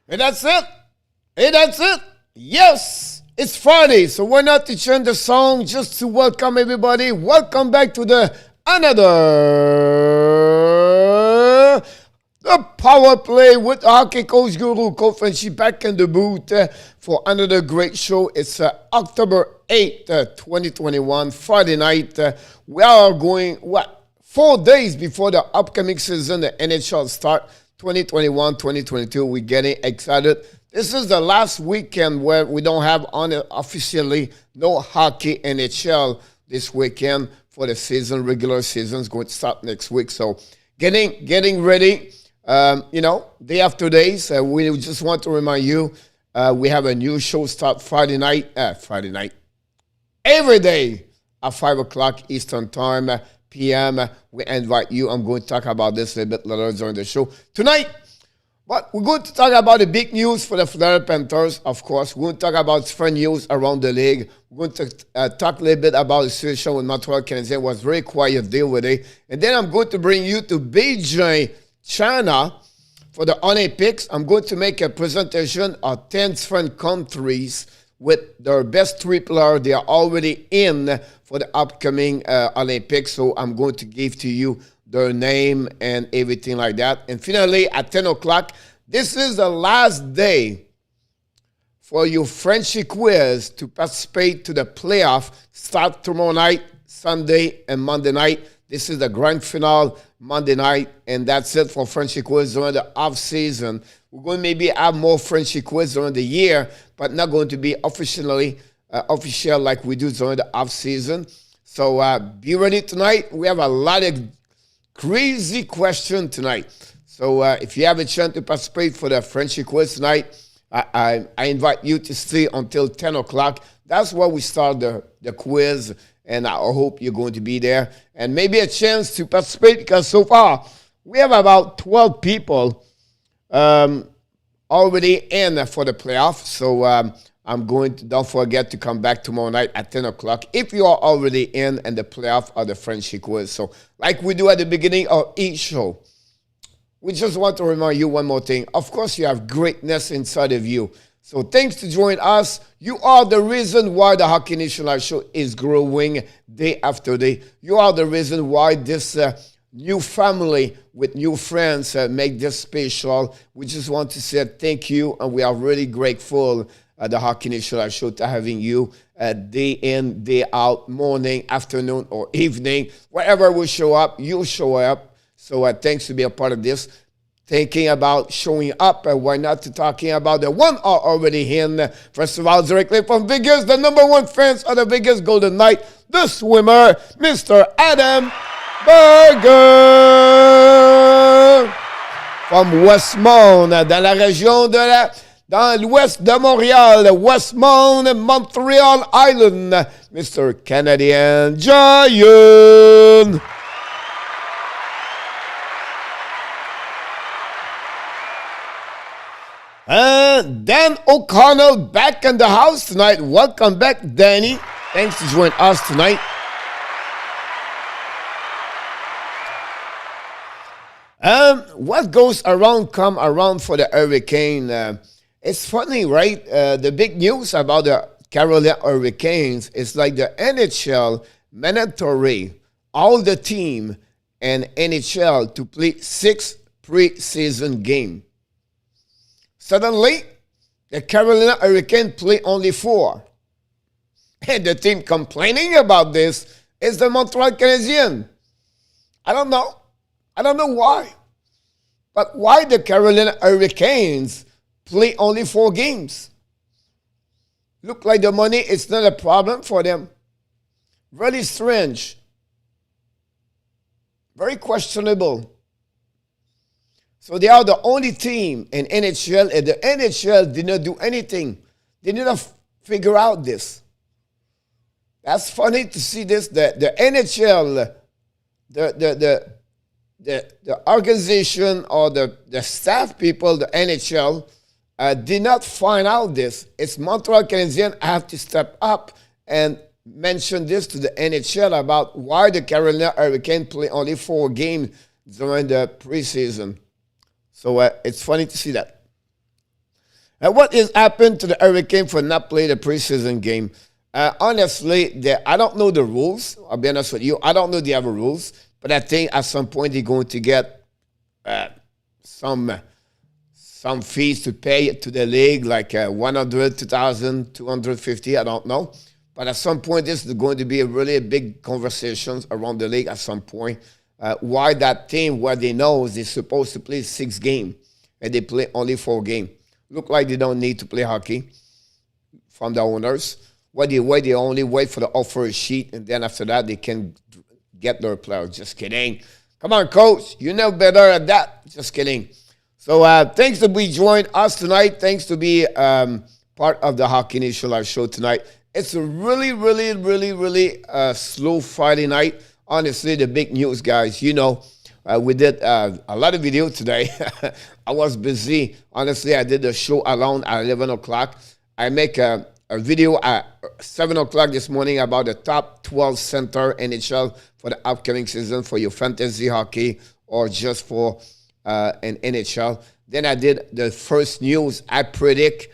And that's it. And that's it. Yes, it's Friday, so why not to turn the song just to welcome everybody. Welcome back to the Power Play with Hockey Coach Guru, Coach Frenchy, back in the booth for another great show. It's October 8th, 2021, Friday night. We are going, 4 days before the upcoming season, the NHL start, 2021-2022. We're getting excited. This is the last weekend where we don't have officially no hockey NHL this weekend for the season. Regular season is going to start next week. So getting ready, day after day. So we just want to remind you, we have a new show start Friday night. Every day at 5 o'clock Eastern Time, p.m. We invite you. I'm going to talk about this a little bit later during the show. Tonight, but we're going to talk about the big news for the Florida Panthers, of course. We're going to talk about different news around the league. We're going to talk a little bit about the situation with Montreal Canadiens. It was very quiet day with it. And then I'm going to bring you to Beijing, China, for the Olympics. I'm going to make a presentation of 10 different countries with their best 3 players. They are already in for the upcoming Olympics. So I'm going to give to you their name and everything like that. And finally, at 10 o'clock, this is the last day for your Frenchy Quiz to participate to the playoff. Start tomorrow night, Sunday and Monday night. This is the grand finale Monday night, and that's it for Frenchy Quiz during the off-season. We're going to maybe have more Frenchy Quiz during the year, but not going to be official like we do during the off-season. So be ready tonight. We have a lot of crazy question tonight. So if you have a chance to participate for the Frenchy Quiz tonight, I invite you to stay until 10 o'clock. That's where we start the quiz, and I hope you're going to be there. And maybe a chance to participate, because so far we have about 12 people already in for the playoff. So I'm going to, don't forget to come back tomorrow night at 10 o'clock if you are already in the playoff of the Frenchy Quiz. So like we do at the beginning of each show, we just want to remind you one more thing. Of course, you have greatness inside of you. So thanks to join us. You are the reason why the Hockey Nation Live Show is growing day after day. You are the reason why this new family with new friends make this special. We just want to say thank you, and we are really grateful the Hockey Nation Live Show to having you day in, day out, morning, afternoon, or evening. Wherever we show up, you show up. So thanks to be a part of this. thinking about showing up, and why not to talking about the one are already in. First of all, directly from Vegas, the number one fans of the Vegas Golden Knight, the swimmer, Mr. Adam Bergeron. From Westmount, dans la région de dans l'ouest de Montréal, Westmount, Montreal Island, Mr. Canadian Giant. And Dan O'Connell back in the house tonight. Welcome back, Danny. Thanks for joining us tonight. What goes around come around for the Hurricane. It's funny, right? The big news about the Carolina Hurricanes is like the NHL mandatory all the team and NHL to play 6 preseason games. Suddenly, the Carolina Hurricane play only 4. And the team complaining about this is the Montreal Canadiens. I don't know. I don't know why. But why the Carolina Hurricanes play only 4 games? Look like the money is not a problem for them. Really strange. Very questionable. So they are the only team in NHL, and the NHL did not do anything. They did not figure out this. That's funny to see this. The NHL, the organization or the staff people, the NHL, did not find out this. It's Montreal Canadiens have to step up and mention this to the NHL about why the Carolina Hurricanes play only 4 games during the preseason. So it's funny to see that. And what has happened to the Hurricane for not playing the preseason game? Honestly, I don't know the rules. I'll be honest with you. I don't know the other rules. But I think at some point they're going to get some fees to pay to the league, like 100, 2,000, 250, I don't know. But at some point, this is going to be a really big conversations around the league at some point. Why that team, where they know they're supposed to play 6 games, and they play only 4 games. Look like they don't need to play hockey from the owners. Why they wait, they only wait for the offer sheet, and then after that, they can get their players. Just kidding. Come on, coach. You know better at that. Just kidding. So thanks to be joining us tonight. Thanks to be part of the Hockey Nation Live show tonight. It's a really, really, really, really slow Friday night. Honestly, the big news, guys, you know, we did a lot of video today. I was busy. Honestly, I did the show alone at 11 o'clock. I make a video at 7 o'clock this morning about the top 12 center NHL for the upcoming season for your fantasy hockey or just for an NHL. Then I did the first news. I predict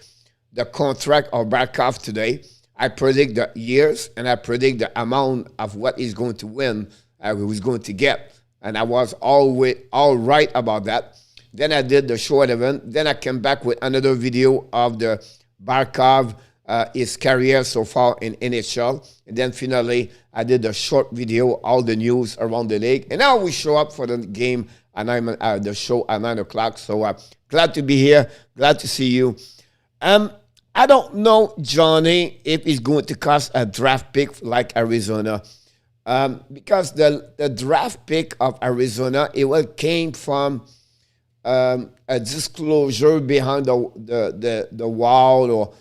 the contract of Barkov today. I predict the years, and I predict the amount of what he's going to win, who's going to get. And I was all right about that. Then I did the short event. Then I came back with another video of the Barkov, his career so far in NHL. And then finally, I did a short video, all the news around the league. And now we show up for the game, and the show at 9 o'clock. So glad to be here. Glad to see you. I don't know, Johnny, if he's going to cost a draft pick like Arizona. Because the draft pick of Arizona, it came from a disclosure behind the wall, or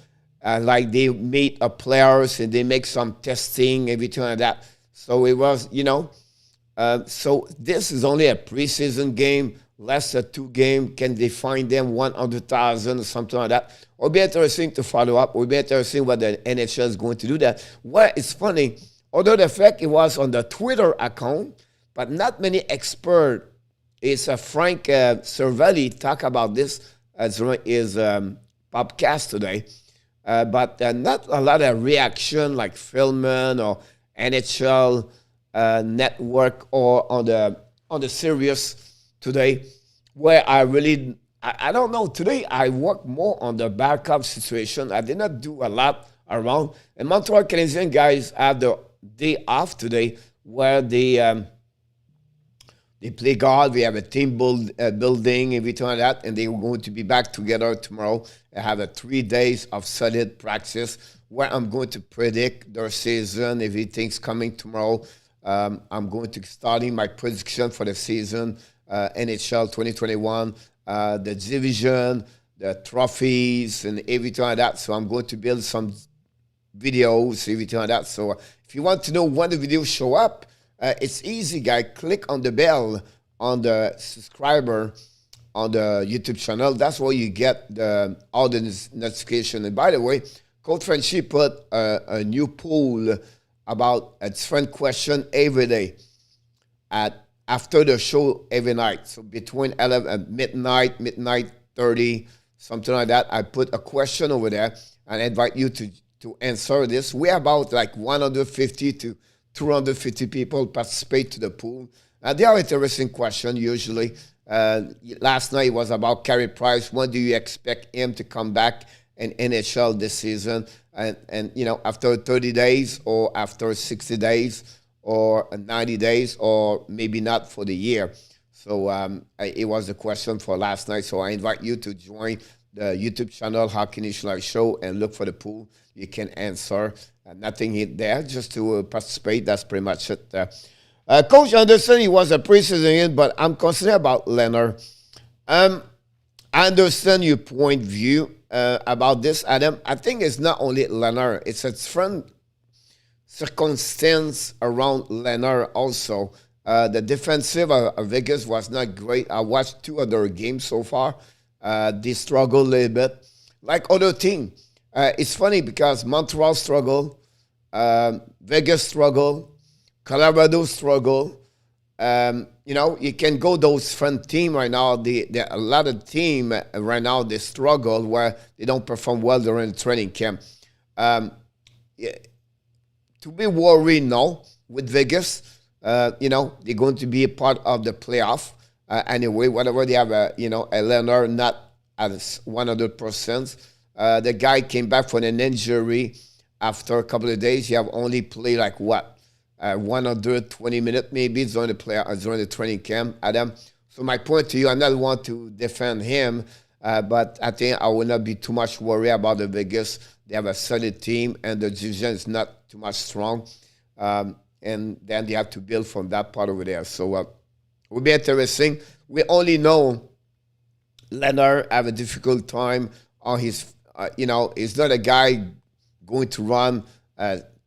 like they meet a players and they make some testing, everything like that. So it was, you know, so this is only a preseason game, less than 2 games. Can they find them 100,000 or something like that? It'll be interesting to follow up. It'll be interesting what the NHL is going to do that. Well, it's funny, although the fact it was on the Twitter account, but not many experts. It's Frank Cervelli talk about this during his podcast today. But not a lot of reaction like Philman or NHL Network or on the Sirius today, where I don't know. Today I work more on the Barkov situation. I did not do a lot around. And Montreal Canadiens guys have the day off today, where they They play God. We have a team building, everything like that, and they're going to be back together tomorrow. I have a 3 days of solid practice where I'm going to predict their season. Everything's coming tomorrow. I'm going to starting my prediction for the season, NHL 2021, the division, the trophies, and everything like that. So I'm going to build some videos, everything like that. So if you want to know when the videos show up, it's easy, guy. Click on the bell on the subscriber on the YouTube channel. That's where you get all the notification. And by the way, Coach Frenchy put a new poll about a different question every day after the show every night. So between 11 and midnight 30, something like that, I put a question over there and I invite you to answer this. We're about like 150 to 250 people participate to the pool. They are interesting questions usually. Last night was about Carey Price. When do you expect him to come back in NHL this season? And you know, after 30 days or after 60 days or 90 days or maybe not for the year. So it was a question for last night. So I invite you to join the YouTube channel, Hockey Nation Live Show, and look for the pool. You can answer. Nothing hit there, just to participate. That's pretty much it. Coach Anderson, he was a preseason in, but I'm concerned about Leonard. I understand your point of view about this, Adam. I think it's not only Leonard. It's a different circumstance around Leonard also. The defensive of Vegas was not great. I watched 2 other games so far. They struggled a little bit. Like other teams. It's funny because Montreal struggled. Vegas struggle, Colorado struggle. You know, you can go those front team right now. A lot of team right now, they struggle where they don't perform well during the training camp. Yeah, to be worried now with Vegas, you know, they're going to be a part of the playoff anyway. Whatever they have, a Leonard not at 100%. The guy came back from an injury. After a couple of days, he have only played like what? 120 minutes maybe during the training camp, Adam. So my point to you, I not want to defend him, but I think I will not be too much worried about the Vegas. They have a solid team, and the division is not too much strong. And then they have to build from that part over there. So it will be interesting. We only know Leonard have a difficult time on his, he's not a guy going to run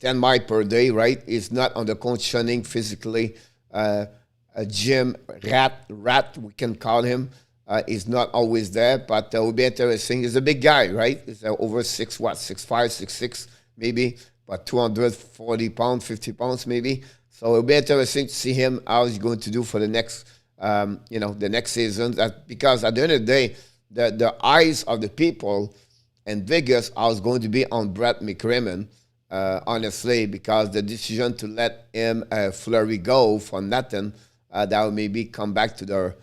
10 miles per day, right? He's not on the conditioning physically. A gym rat, we can call him. He's not always there, but it will be interesting. He's a big guy, right? He's over 6'5", 6'6", maybe, but 240 pounds, 50 pounds maybe. So it'll be interesting to see him, how he's going to do for the next, the next season. Because at the end of the day, the eyes of the people in Vegas are going to be on Brett McCrimmon, honestly, because the decision to let him Fleury go for nothing, that will maybe come back to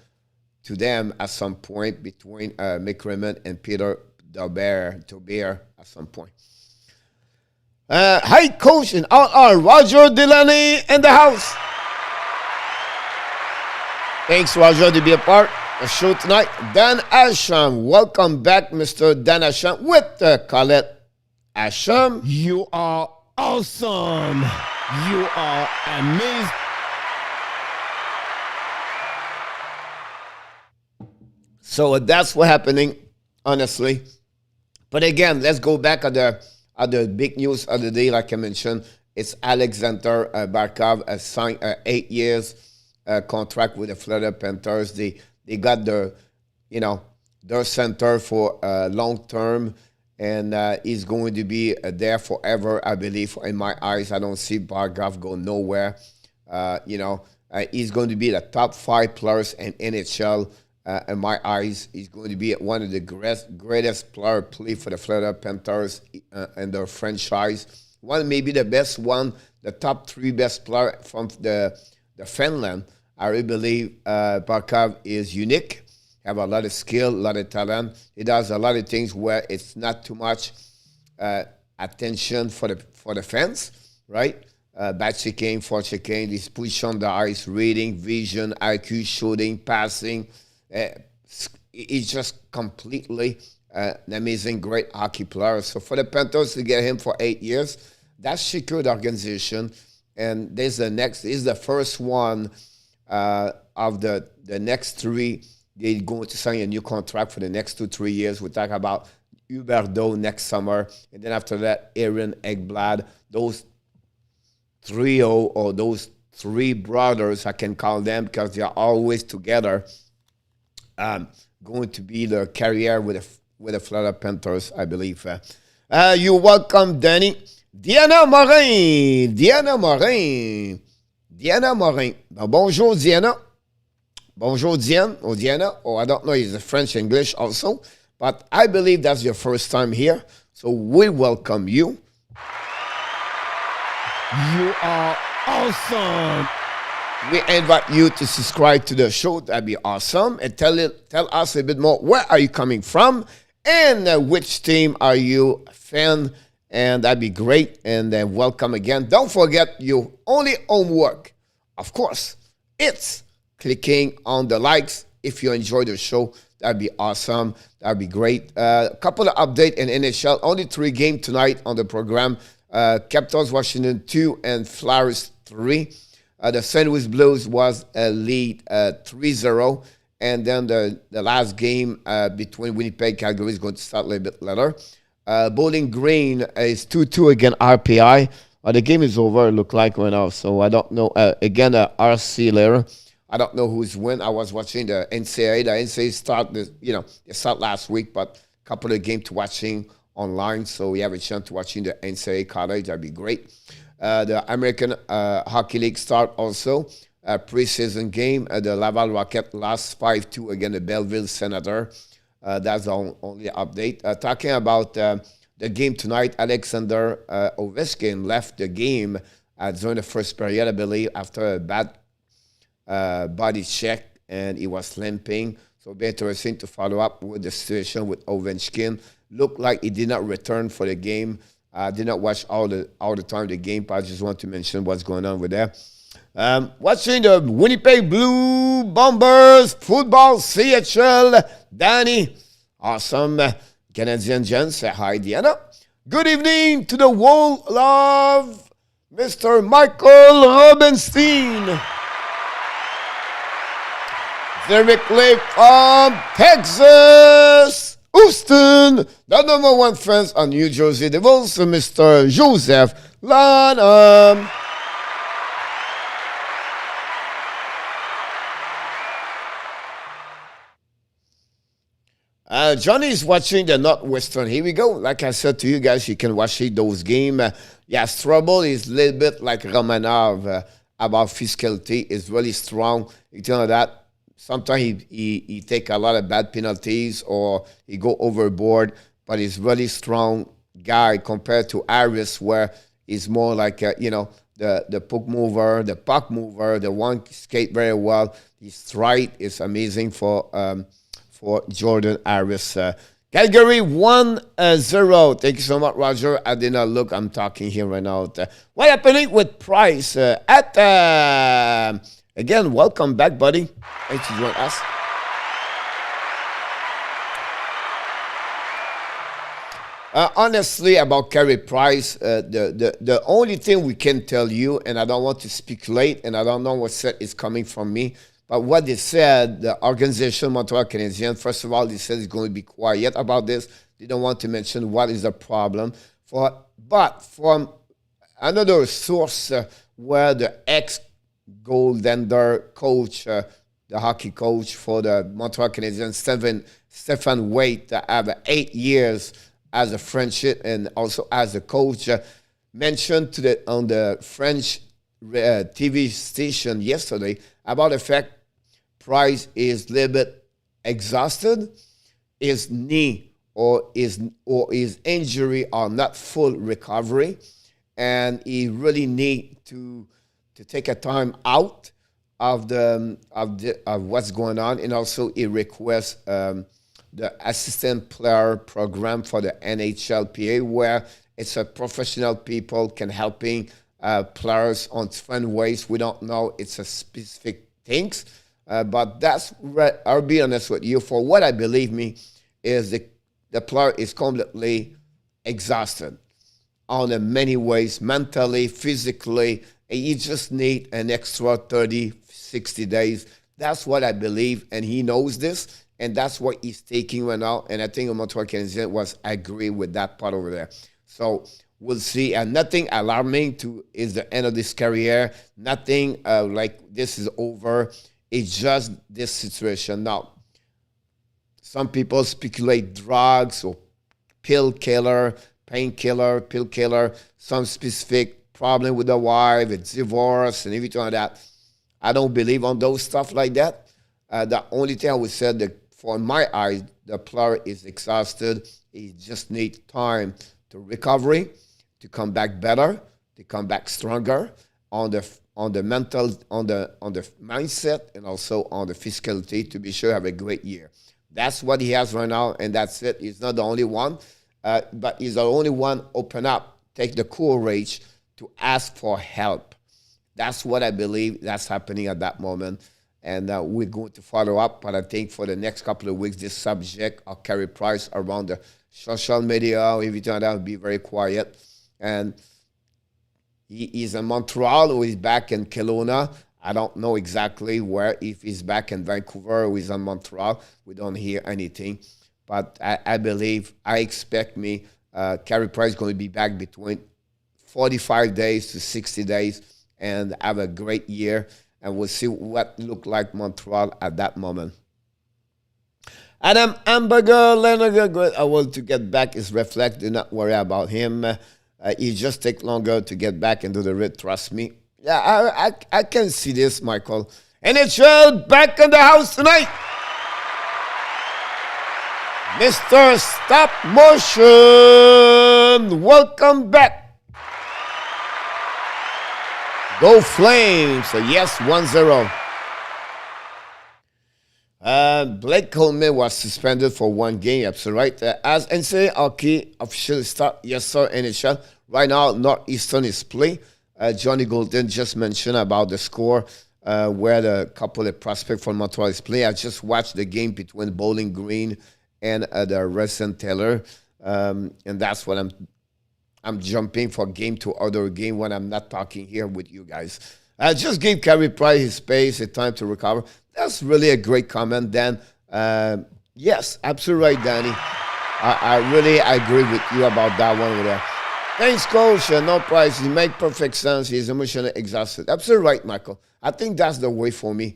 them at some point between McCrimmon and Peter Daubert at some point. Hi, Coach, and Roger Delaney in the house. Thanks, Roger, to be a part of the show tonight. Dan Asham, welcome back, Mr. Dan Asham, with Colette Asham. You are awesome. You are amazing. So that's what's happening, honestly. But again, let's go back at the big news of the day, like I mentioned. It's Alexander Barkov signed 8 years contract with the Florida Panthers. They got their center for long term, and he's going to be there forever, I believe. In my eyes, I don't see Barkov go nowhere. He's going to be the top 5 players in NHL. In my eyes, he's going to be one of the greatest player play for the Florida Panthers and their franchise. Maybe the best one, the top 3 best player from the Finland. I really believe Barkov is unique. Have a lot of skill, a lot of talent. He does a lot of things where it's not too much attention for the fans, right? back checking, forechecking, his position on the ice, reading, vision, IQ, shooting, passing. He's just completely an amazing, great hockey player. So for the Panthers to get him for 8 years, that's secured organization. And this is the first one of the next three. They're going to sign a new contract for the next 2-3 years. We talk about Huberdeau next summer. And then after that, Aaron Ekblad. Those trio or those three brothers, I can call them because they are always together, going to be the career with the Florida Panthers, I believe. You welcome, Danny. Diana Morin. Bonjour, Diana. Bonjour, Diane, or Diana, or I don't know, it's French, English also. But I believe that's your first time here. So we welcome you. You are awesome. We invite you to subscribe to the show. That'd be awesome. And tell us a bit more. Where are you coming from? And which team are you a fan? And that'd be great. And then welcome again. Don't forget your only homework, of course, it's clicking on the likes. If you enjoy the show, that'd be awesome. That'd be great. A couple of updates in NHL. Only 3 games tonight on the program. Capitals, Washington 2 and Flyers 3. The St. Louis Blues was a lead 3-0. And then the last game between Winnipeg and Calgary is going to start a little bit later. Bowling Green is 2-2 against RPI. The game is over, it look like right now. So I don't know. Again, RC later. I don't know who's win. I was watching the NCAA. The NCAA start last week, but a couple of games to watching online. So we have a chance to watching the NCAA college. That'd be great. The American Hockey League start also. Preseason game. The Laval Rocket lost 5-2 against the Belleville Senator. That's the only update. Talking about the game tonight, Alexander Ovechkin left the game during the first period, I believe, after a bad body check, and he was limping. So it'll be interesting to follow up with the situation with Ovechkin. Looked like he did not return for the game. Did not watch all the time the game, but I just want to mention what's going on with there. Watching the Winnipeg Blue Bombers football CHL. Danny, awesome. Canadian gents, say hi, Diana. Good evening to the wall of Mr. Michael Rubenstein. Directly from Texas, Houston, the number 1 fans on New Jersey Devils, Mr. Joseph Lanham. Johnny is watching the Northwestern. Here we go. Like I said to you guys, you can watch those games. Yes, trouble is a little bit like Romanov about physicality. Is really strong. You know that. Sometimes he take a lot of bad penalties or he go overboard, but he's really strong guy compared to Aris, where he's more like the puck mover, the one skate very well. His stride is amazing for Jordan Aris. Calgary 1-0. Thank you so much, Roger. I did not look. I'm talking here right now. What happening with Price Again, welcome back, buddy. Thanks for joining us. Honestly, about Carey Price, the only thing we can tell you, and I don't want to speculate, and I don't know what set is coming from me, but what they said, the organization, Montreal Canadiens, first of all, they said it's going to be quiet about this. They don't want to mention what is the problem. But from another source where the ex-goaltender coach, the hockey coach for the Montreal Canadiens, Stefan Waite, have 8 years as a friendship and also as a coach, mentioned on the French TV station yesterday about the fact Price is a little bit exhausted, his knee or his injury are not full recovery, and he really need to take a time out of what's going on, and also he requests the assistant player program for the NHLPA, where it's a professional people can helping players on different ways. We don't know it's a specific things, but I'll be honest with you. For what I believe me is the player is completely exhausted on many ways, mentally, physically. And you just need an extra 30, 60 days. That's what I believe, and he knows this, and that's what he's taking right now. And I think Montreal Canadiens was agree with that part over there. So we'll see. And nothing alarming is the end of this career. Nothing like this is over. It's just this situation. Now, some people speculate drugs or painkiller, pill killer, some specific problem with the wife, it's divorce, and everything like that. I don't believe on those stuff like that. The only thing I would say that for my eyes, the player is exhausted. He just needs time to recovery, to come back better, to come back stronger on the mental, on the mindset, and also on the physicality to be sure have a great year. That's what he has right now, and that's it. He's not the only one, but he's the only one open up, take the courage to ask for help. That's what I believe that's happening at that moment. And we're going to follow up. But I think for the next couple of weeks, this subject of Carey Price around the social media, everything like that will be very quiet. And he's in Montreal or he's back in Kelowna. I don't know exactly where, if he's back in Vancouver or he's in Montreal. We don't hear anything. But I expect Carey Price is going to be back between 45 days to 60 days and have a great year. And we'll see what look like Montreal at that moment. Adam Hamburger, Leonard, I want to get back is reflect. Do not worry about him. He just take longer to get back into the red. Trust me. Yeah, I can see this, Michael. NHL back in the house tonight. Mr. Stop Motion, welcome back. Go Flames. So yes, 1-0. Blake Coleman was suspended for one game. Absolutely right. As NCAA hockey officially start, yes sir, NHL. Right now, Northeastern is play. Johnny Golden just mentioned about the score where the couple of prospects from Montreal is play. I just watched the game between Bowling Green and the Redson Taylor. And that's what I'm jumping from game to other game when I'm not talking here with you guys. I just give Carey Price his space, his time to recover. That's really a great comment, Dan. Yes, absolutely right, Danny. I really agree with you about that one over there. Thanks, Coach. No Price. He make perfect sense. He's emotionally exhausted. Absolutely right, Michael. I think that's the way for me.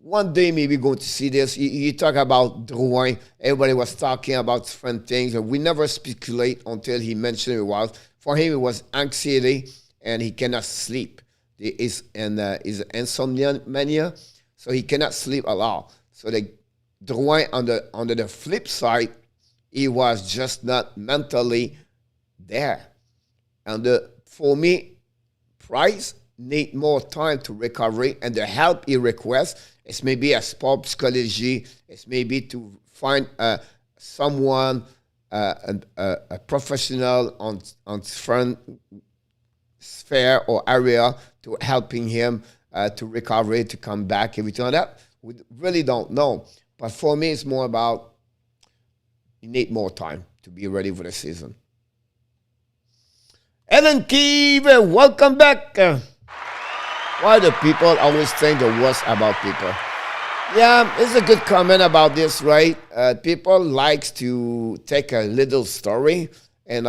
One day maybe going to see this. You talk about Drouin. Everybody was talking about different things. And we never speculate until he mentioned it was. For him, it was anxiety and he cannot sleep. Is insomnia mania, so he cannot sleep at all. So the Drouin on the flip side, he was just not mentally there. And for me, Price need more time to recovery, and the help he requests is maybe a sport psychology. It's maybe to find someone, a professional on different sphere or area to helping him to recover, to come back, everything like that. We really don't know. But for me, it's more about you need more time to be ready for the season. Ellen Keeve, welcome back. Why do people always think the worst about people? Yeah, it's a good comment about this, right? People likes to take a little story and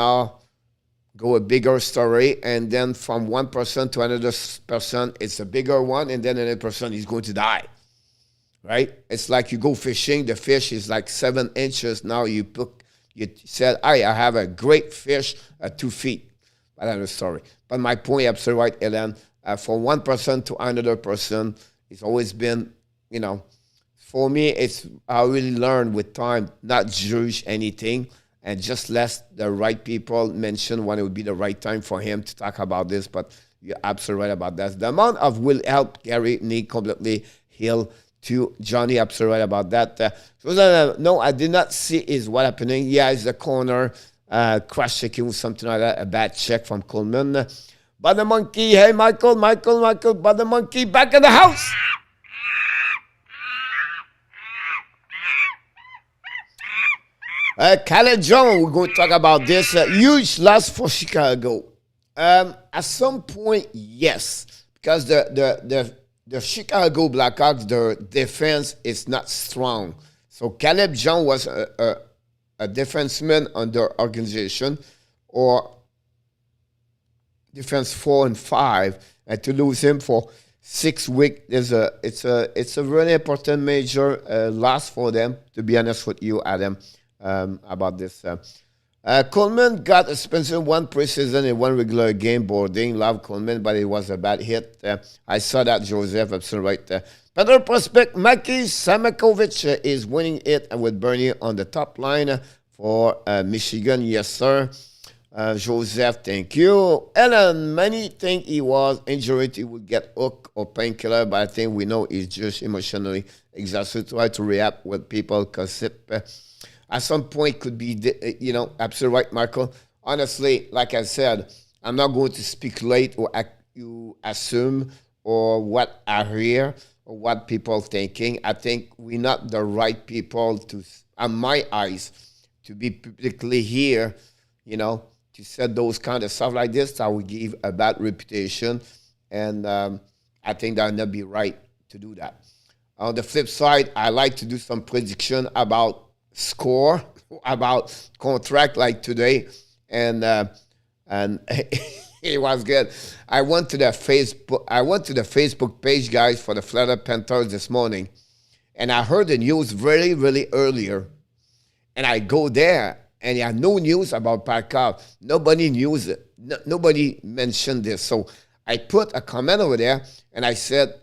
go a bigger story, and then from one person to another person, it's a bigger one, and then another person is going to die, right? It's like you go fishing, the fish is like 7 inches. Now you said, I have a great fish at 2 feet. Another story. But my point, absolutely right, Ellen. From one person to another person, it's always been, for me, I really learned with time, not judge anything, and just let the right people mention when it would be the right time for him to talk about this. But you're absolutely right about that. The amount of will help Gary need completely heal to Johnny. Absolutely right about that. No, I did not see is what happening. Yeah, it's the corner. crash checking or something like that, a bad check from Coleman. But the monkey, hey, Michael, but the monkey back in the house. Caleb John, we're going to talk about this. Huge loss for Chicago. At some point, yes, because the Chicago Blackhawks, their defense is not strong. So Caleb John was a defenseman on their organization, or defense 4 and 5, and to lose him for 6 weeks it's a really important major loss for them. To be honest with you, Adam, about this. Coleman got a suspension 1 preseason and 1 regular game boarding. Love Coleman, but it was a bad hit. I saw that, Joseph, absolutely right. Better prospect, Maki Samakovic is winning it with Bernie on the top line for Michigan. Yes, sir. Joseph, thank you. Ellen, many think he was injured. He would get hook or painkiller, but I think we know he's just emotionally exhausted. Try to react with people because at some point could be, absolutely right, Michael. Honestly, like I said, I'm not going to speculate or you assume or what I hear or what people thinking. I think we're not the right people to, in my eyes, to be publicly here, to say those kind of stuff like this. That would give a bad reputation, and I think that would not be right to do that. On the flip side, I like to do some prediction about score, about contract like today, and it was good. I went to the Facebook page, guys, for the Florida Panthers this morning, and I heard the news really, really earlier, and I go there, and I had no news about Barkov. Nobody knew it. Nobody mentioned this. So I put a comment over there, and I said,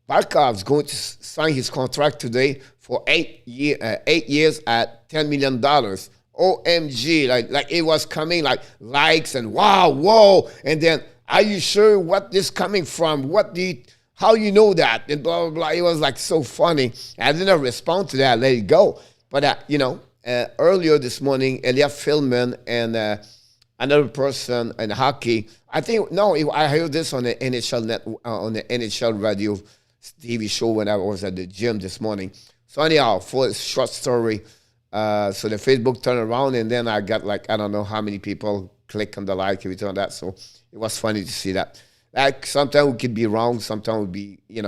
Barkov's going to sign his contract today for 8 years at $10 million. OMG, like it was coming like likes and wow, whoa. And then, are you sure what this coming from? How you know that? And blah, blah, blah. It was like so funny. I didn't respond to that. I let it go. But, earlier this morning, Elliot Philman and another person in hockey, I heard this on the NHL on the NHL radio TV show when I was at the gym this morning. So anyhow, for a short story, so the Facebook turned around, and then I got I don't know how many people click on the like, everything on that. So it was funny to see that. Like sometimes we could be wrong, sometimes we be,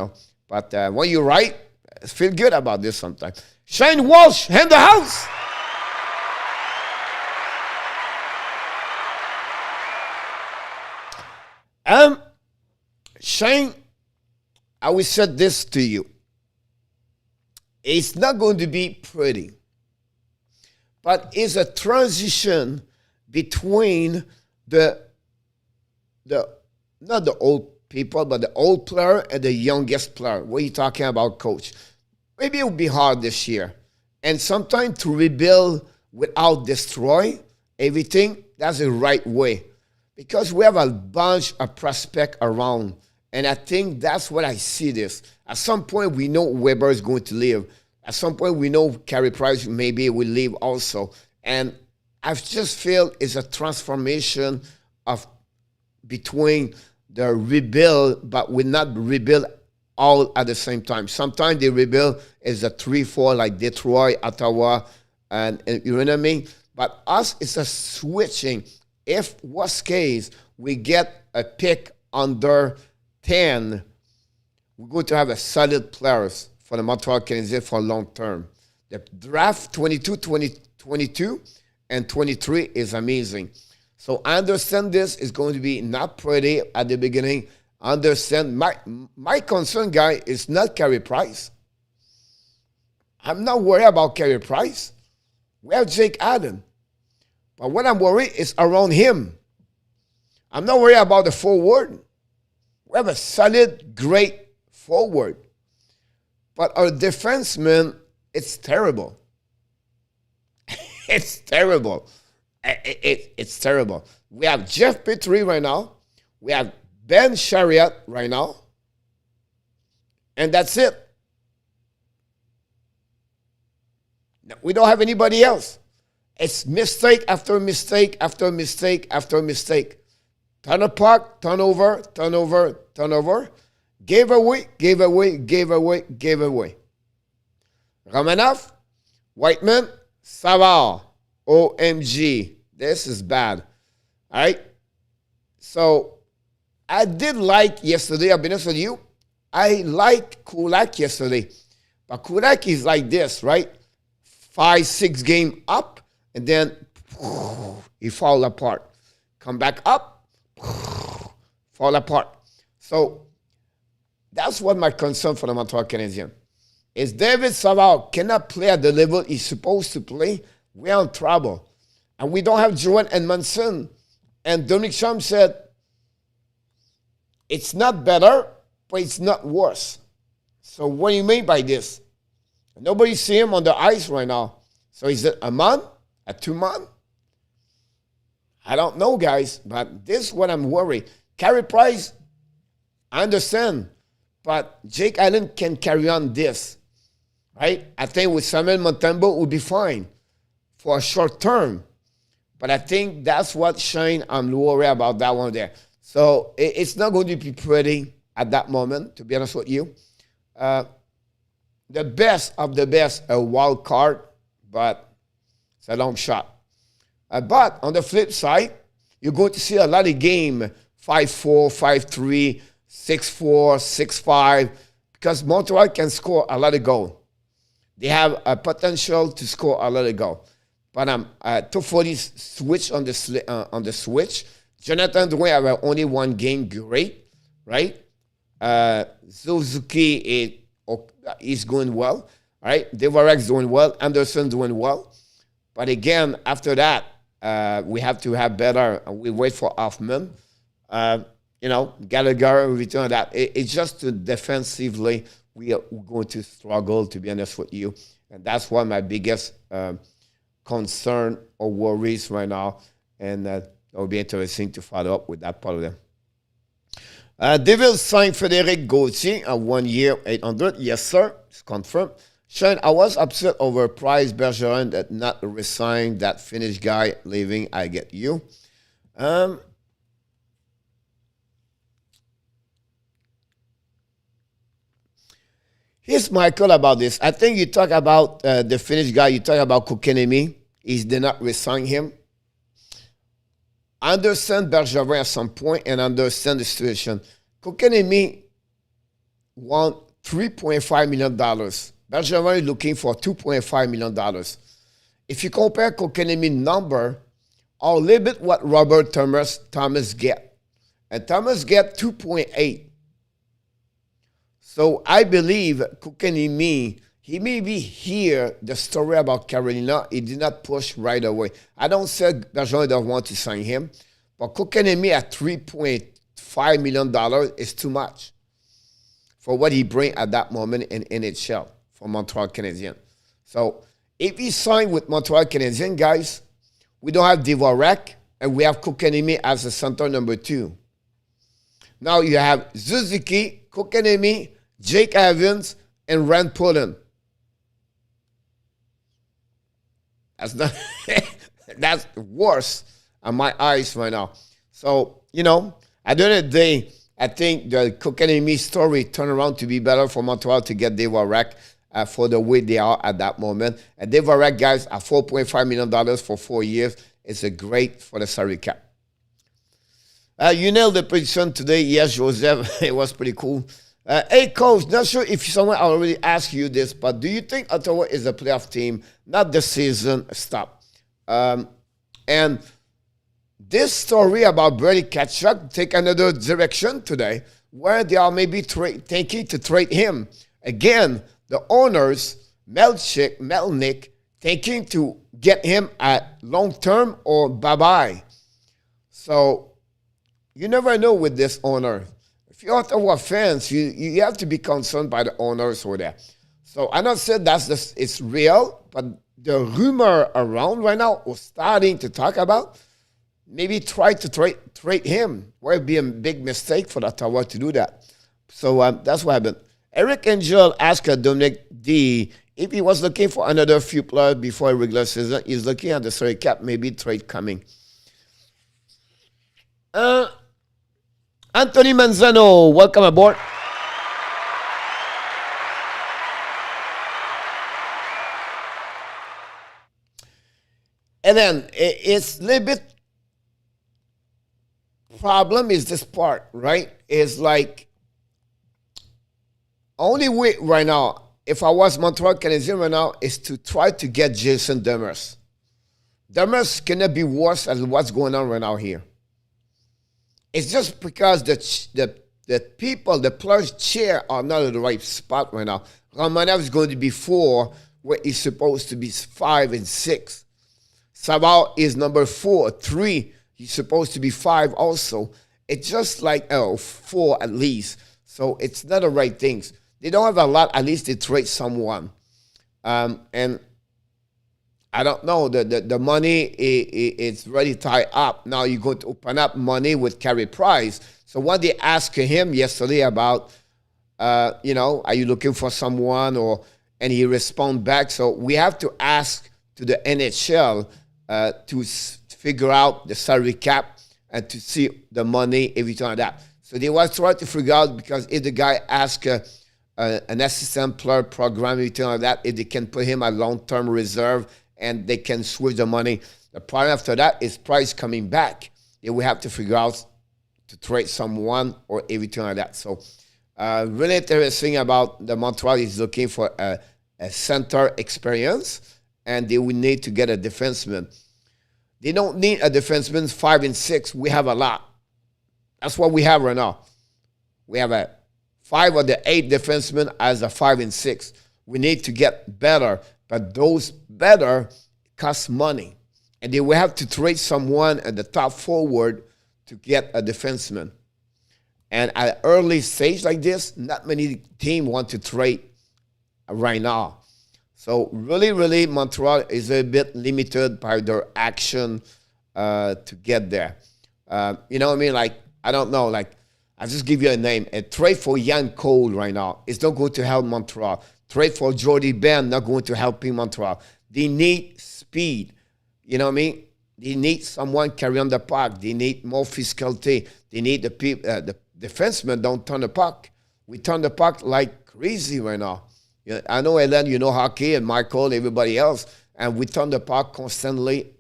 but when you're right, I feel good about this sometimes. Shane Walsh in the house. Shane, I will say this to you. It's not going to be pretty, but it's a transition between not the old people, but the old player and the youngest player. What are you talking about, coach? Maybe it will be hard this year. And sometimes to rebuild without destroy everything, that's the right way. Because we have a bunch of prospects around. And I think that's what I see this. At some point, we know Weber is going to leave. At some point, we know Carey Price maybe will leave also. And I just feel it's a transformation of between the rebuild, but we not rebuild all at the same time. Sometimes the rebuild is a 3-4 like Detroit, Ottawa, and you know what I mean? But us, it's a switching. If worst case, we get a pick under 10, we're going to have a solid players for the Montreal Canadiens for long term. The draft 22, and 23 is amazing. So I understand this is going to be not pretty at the beginning. I understand my concern, guy, is not Carey Price. I'm not worried about Carey Price. We have Jake Allen. But what I'm worried is around him. I'm not worried about the forward. We have a solid, great forward. But our defenseman, it's terrible. It's terrible. It's terrible. We have Jeff Petrie right now. We have Ben Chariot right now. And that's it. We don't have anybody else. It's mistake after mistake after mistake after mistake. Turn a puck, turnover, turnover, turnover. Gave away, gave away, gave away, gave away. Romanov, Whiteman, Savard, OMG. This is bad. All right? So, I did like yesterday, I'll be honest with you. I liked Kulak yesterday. But Kulak is like this, right? 5-6 game up, and then he fall apart. Come back up, fall apart. So, that's what my concern for the Montreal Canadiens is. David Savard cannot play at the level he's supposed to play. We're in trouble. And we don't have Joel Edmondson. And Dominic Cham said, it's not better, but it's not worse. So what do you mean by this? Nobody see him on the ice right now. So is it a month? A 2 month? I don't know, guys. But this is what I'm worried. Carey Price, I understand. But Jake Allen can carry on this, right? I think with Samuel Montembeault will be fine for a short term. But I think that's what Shane, I'm worried about that one there. So it's not going to be pretty at that moment, to be honest with you. The best of the best, a wild card, but it's a long shot. But on the flip side, you're going to see a lot of game 5-4, 5-3, 6-4, 6-5, because Montreal can score a lot of goals. They have a potential to score a lot of goals. But Toffoli switch on the switch. Jonathan Drouin have only one game, great, right? Suzuki is going well, right? Devarek's doing well. Anderson doing well. But again, after that, we have to have better. We wait for Hoffman. Gallagher return that. It's just defensively, we are going to struggle, to be honest with you. And that's one of my biggest concern or worries right now. And it will be interesting to follow up with that part of them. Devils signed Frédéric Gauthier a 1 year, 800. Yes, sir. It's confirmed. Shane, I was upset over Price Bergeron that not resigned that Finnish guy leaving. I get you. Here's Michael about this. I think you talk about the Finnish guy. You talk about Kotkaniemi. He did not resign him. I understand Bergeron at some point and understand the situation. Kotkaniemi won $3.5 million. Bergeron is looking for $2.5 million. If you compare Kotkaniemi's number, a little bit what Robert Thomas get. And Thomas get 2.8. So I believe Kotkaniemi, he may be here, the story about Carolina, he did not push right away. I don't say Bergeron don't want to sign him, but Kotkaniemi at $3.5 million is too much for what he bring at that moment in NHL for Montreal Canadiens. So if he signed with Montreal Canadiens, guys, we don't have Dvorak, and we have Kotkaniemi as a center number 2. Now you have Suzuki, Kotkaniemi, Jake Evans, and Rand Pullen. That's not that's worse on my eyes right now. So, at the end of the day, I think the Kotkaniemi story turned around to be better for Montreal to get Dvorak for the way they are at that moment. And Dvorak, guys, at $4.5 million for 4 years is a great for the salary cap. You nailed the prediction today. Yes, Joseph. It was pretty cool. Hey, coach, not sure if someone already asked you this, but do you think Ottawa is a playoff team? Not the season. Stop. And this story about Brady Tkachuk take another direction today, where they are maybe thinking to trade him. Again, the owners, Melnick, thinking to get him at long-term or bye-bye. So you never know with this owner. If you're Ottawa fans, you have to be concerned by the owners over there. So I'm not saying it's real, but the rumor around right now was starting to talk about maybe try to trade him. Would be a big mistake for Ottawa to do that. So that's what happened. Eric Angel asked Dominic D if he was looking for another few players before a regular season, he's looking at the salary cap, maybe trade coming. Anthony Manzano, welcome aboard. And then it's a little bit problem is this part, right? Is like only way right now, if I was Montreal Canadiens right now, is to try to get Jason Demers. Demers cannot be worse than what's going on right now here. It's just because the people, the players' chair are not in the right spot right now. Romanov is going to be 4, where he's supposed to be 5 and 6. Sabal is number 4, 3. He's supposed to be 5 also. It's just like 4 at least. So it's not the right things. They don't have a lot. At least they trade someone. And I don't know. The money it's already tied up. Now you're going to open up money with Carey Price. So when they asked him yesterday about, are you looking for someone? And he responded back. So we have to ask to the NHL to figure out the salary cap and to see the money, everything like that. So they was trying to figure out, because if the guy asks an assistant player program, everything like that, if they can put him at long-term reserve and they can switch the money. The problem after that is Price coming back. They will have to figure out to trade someone or everything like that. So really interesting about the Montreal is looking for a center experience, and they will need to get a defenseman. They don't need a defenseman 5 and 6. We have a lot. That's what we have right now. We have a 5 of the 8 defensemen as a 5 and 6. We need to get better, but those better cost money. And they will have to trade someone at the top forward to get a defenseman. And at an early stage like this, not many teams want to trade right now. So really, really, Montreal is a bit limited by their action to get there. You know what I mean? Like, I don't know. Like, I'll just give you a name. A trade for Jan Cole right now is not going to help Montreal. Trade for Jordy Ben, not going to help Montreal. They need speed. You know what I mean? They need someone carrying the puck. They need more physicality. They need the defensemen don't turn the puck. We turn the puck like crazy right now. I know, Ellen, you know hockey, and Michael, everybody else, and we turn the puck constantly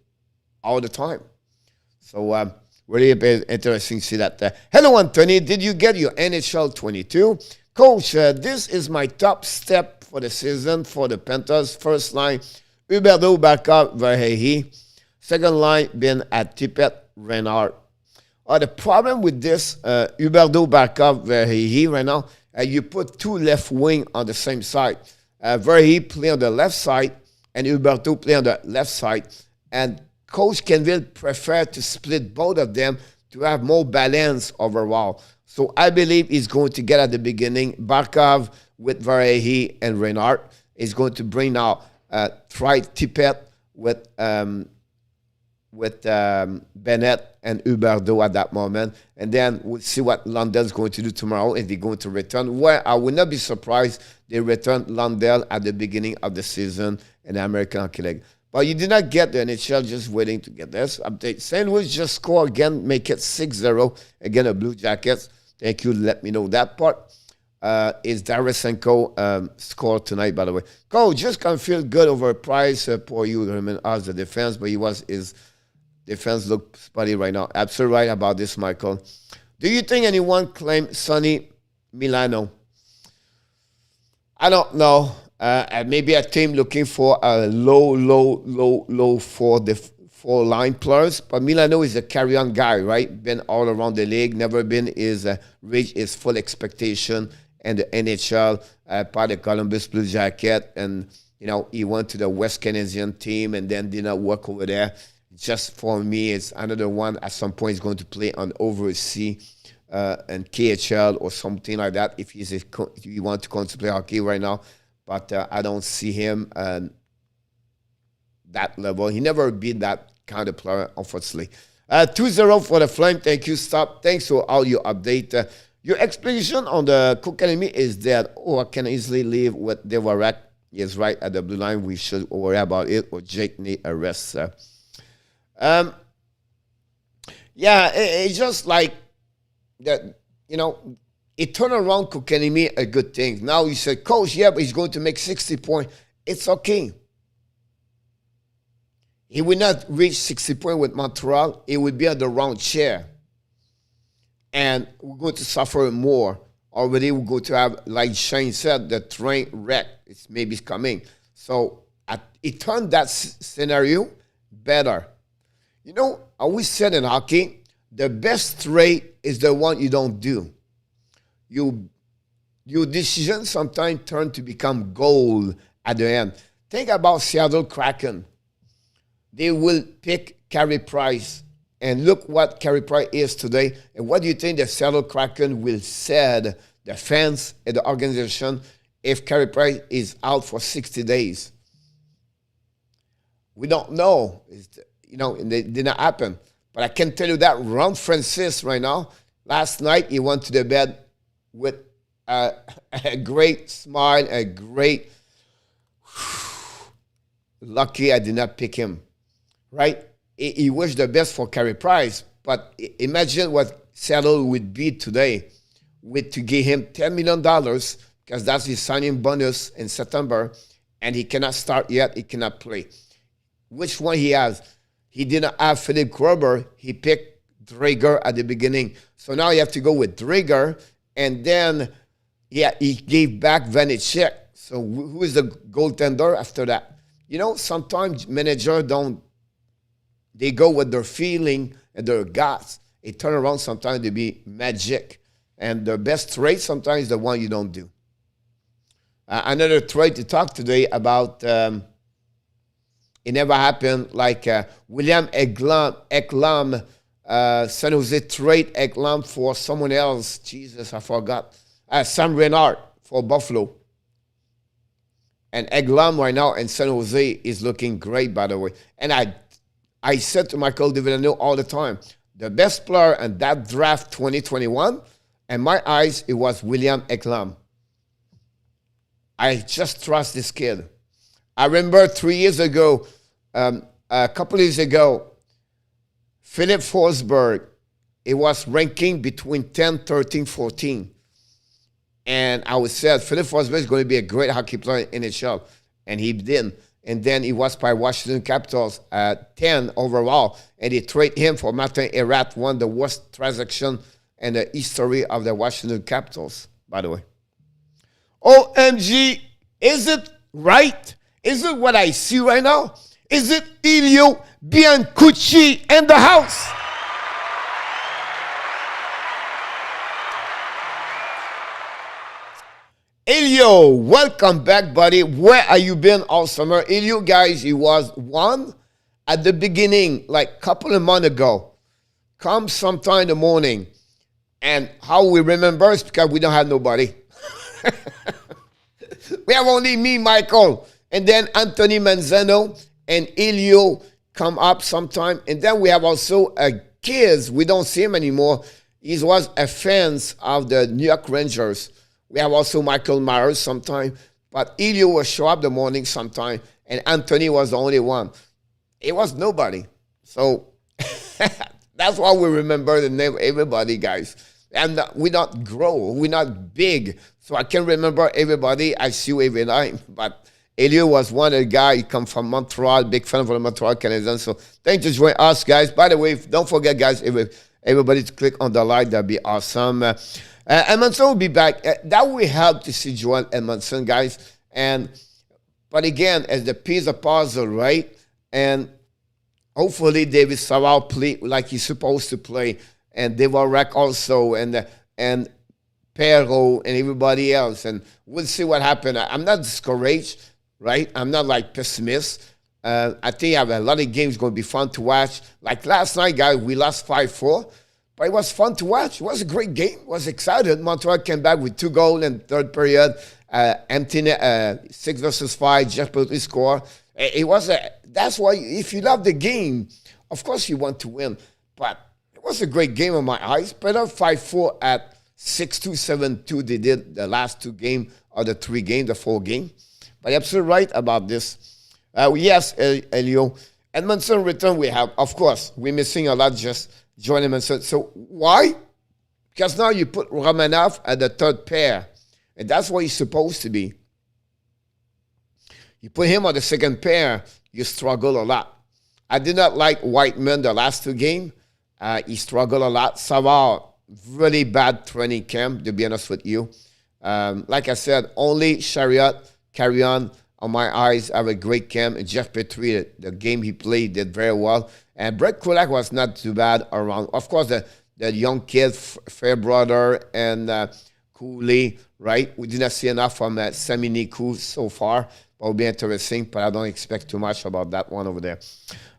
all the time. So really interesting to see that. Hello, Anthony. Did you get your NHL 22? Coach, this is my top step for the season for the Panthers. First line, Huberdeau, Barkov, Verhey. Second line, been at Tippett, Renard. The problem with this, Huberdeau, Barkov, Verhey right now, you put 2 left wing on the same side. Verhey play on the left side and Huberdeau play on the left side. And Coach Canville prefer to split both of them to have more balance overall. So I believe he's going to get at the beginning Barkov with Verhey and Renard. He's going to bring now try Tippett with Bennett and Huberdeau at that moment. And then we'll see what Lundell's going to do tomorrow, if they're going to return. Well, I would not be surprised they return Lundell at the beginning of the season in the American Hockey League. But you did not get the NHL, just waiting to get this update. St. Louis just score again, make it 6-0 again, the Blue Jackets. Thank you. Let me know that part. Is Darasenko scored tonight, by the way. Coach, just can feel good over Price. Poor you, as the defense, but his defense look spotty right now. Absolutely right about this, Michael. Do you think anyone claimed Sonny Milano? I don't know. Maybe a team looking for a low four line players. But Milano is a carry-on guy, right? Been all around the league. Never been reached his full expectation in the NHL, part of Columbus Blue Jacket. And, he went to the West Canadian team and then did not work over there. Just for me, it's another one at some point is going to play on overseas and KHL or something like that if he wants to continue to play hockey right now. But I don't see him that level. He never been that kind of player, unfortunately. 2-0 for the Flame. Thank you, Stop. Thanks for all your update. Your explanation on the Cook Academy is that, I can easily live with Devarak. is right at the blue line. We should worry about it, or Jake need a rest. It's just like that, it turned around Kotkaniemi a good thing. Now you said, Coach, but he's going to make 60 points. It's okay. He will not reach 60 points with Montreal. He will be on the wrong chair. And we're going to suffer more. Already we're going to have, like Shane said, the train wreck. It's maybe coming. So it turned that scenario better. I always said in hockey, the best trade is the one you don't do. Your decision sometimes turn to become gold at the end. Think about Seattle Kraken. They will pick Carey Price. And look what Carey Price is today. And what do you think the Seattle Kraken will say, the fans and the organization, if Carey Price is out for 60 days? We don't know. It did not happen. But I can tell you that Ron Francis right now, last night he went to the bed with a great smile, a great, lucky I did not pick him, right? He wished the best for Carey Price, but imagine what Seattle would be today to give him $10 million, because that's his signing bonus in September, and he cannot start yet, he cannot play. Which one he has? He didn't have Philip Grubauer. He picked Drager at the beginning. So now you have to go with Drager, and then he gave back Vanecek. So who is the goaltender after that? Sometimes managers they go with their feeling and their guts. It turn around sometimes to be magic. And the best trade sometimes is the one you don't do. Another trade to talk today about, it never happened, like William Eklam, San Jose trade Eklam for someone else. Jesus, I forgot. Sam Reinhart for Buffalo. And Eklam right now in San Jose is looking great, by the way. And I said to Michael DeVillano all the time, the best player in that draft 2021, in my eyes, it was William Eklam. I just trust this kid. I remember 3 years ago, a couple of years ago, Philip Forsberg, it was ranking between 10, 13, 14. And I would say Philip Forsberg is going to be a great hockey player in NHL. And he didn't. And then he was by Washington Capitals at 10 overall. And they traded him for Martin Erat, one of the worst transaction in the history of the Washington Capitals, by the way. OMG, is it right? Is it what I see right now? Is it Elio Biancucci in the house? Elio, welcome back, buddy. Where have you been all summer? Elio, guys, he was one at the beginning, like a couple of months ago. Come sometime in the morning. And how we remember is because we don't have nobody. We have only me, Michael, and then Anthony Manzano and Elio come up sometime. And then we have also a kid. We don't see him anymore. He was a fan of the New York Rangers. We have also Michael Myers sometime. But Elio will show up the morning sometime. And Anthony was the only one. It was nobody. So that's why we remember the name of everybody, guys. And we not grow. We're not big. So I can remember everybody. I see you every night. But Elio was one of the guys. He come from Montreal. Big fan of the Montreal Canadiens. So thanks for joining us, guys. By the way, don't forget, guys, everybody to click on the like. That'd be awesome. Edmondson will be back. That will help to see Joel Edmondson, guys. But again, as the piece of puzzle, right? And hopefully David Savard play like he's supposed to play. And Devorak also, and Perrault, and everybody else. And we'll see what happens. I'm not discouraged, right? I'm not like pessimist. I think I have a lot of games going to be fun to watch. Like last night, guys, we lost 5-4. But it was fun to watch. It was a great game. I was excited. Montreal came back with 2 goals in the third period. Empty 6 versus 5. Jeff Petrie scored. That's why if you love the game, of course you want to win. But it was a great game in my eyes. Better 5-4 at 6-2, 7-2. They did the last 2 games or the 3 games, the 4 game. But you're absolutely right about this. Yes, Elio. Edmonton return we have, of course, we're missing a lot just joining Edmonton. So why? Because now you put Romanov at the third pair. And that's what he's supposed to be. You put him on the second pair, you struggle a lot. I did not like Whiteman the last 2 games. He struggled a lot. Savard, really bad training camp, to be honest with you. Like I said, only Chariot, Carry On my eyes, have a great camp. And Jeff Petrie, the game he played, did very well. And Brett Kulak was not too bad around. Of course, the young kid, Fairbrother, and Cooley, right? We did not see enough from Seminiku so far. But it'll be interesting, but I don't expect too much about that one over there.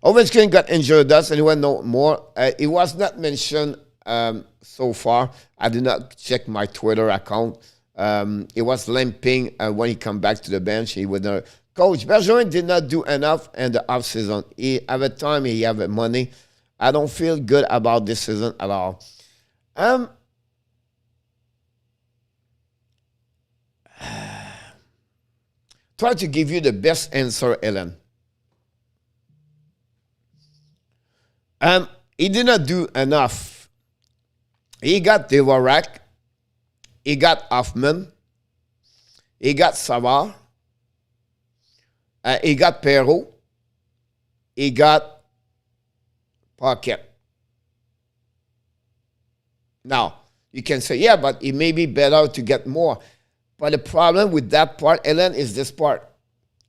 Ovechkin got injured. Does anyone know more? It was not mentioned so far. I did not check my Twitter account. It was limping when he come back to the bench. He would not. Coach Bergeron did not do enough in the offseason. He have a time, he have money. I don't feel good about this season at all. Try to give you the best answer, Ellen. He did not do enough. He got Devorak. He got Hoffman. He got Savard. He got Perrault. He got Paquette. Now, you can say, yeah, but it may be better to get more. But the problem with that part, Ellen, is this part.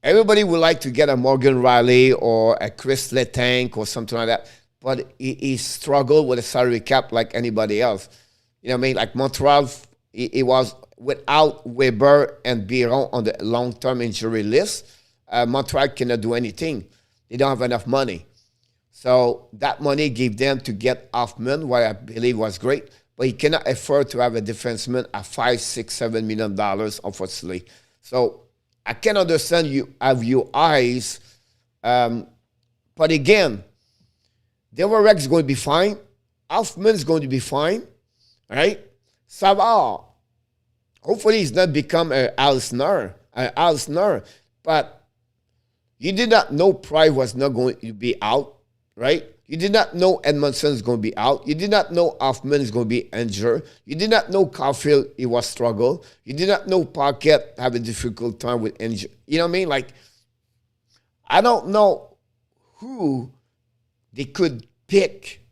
Everybody would like to get a Morgan Riley or a Chris Letang or something like that. But he struggled with a salary cap like anybody else. You know what I mean? Like Montreal, he was without Weber and Biron on the long-term injury list. Montreal cannot do anything. They don't have enough money. So that money gave them to get Hoffman, what I believe was great. But he cannot afford to have a defenseman at $5, $6, $7 million, unfortunately. So I can understand you have your eyes. But again, Devorak is going to be fine. Hoffman is going to be fine. Right? Savard, hopefully he's not become an Alsner. But you did not know Price was not going to be out. Right? You did not know Edmondson is going to be out. You did not know Hoffman is going to be injured. You did not know Caulfield, he was struggle. You did not know Paquette have a difficult time with injury. You know what I mean? Like, I don't know who they could pick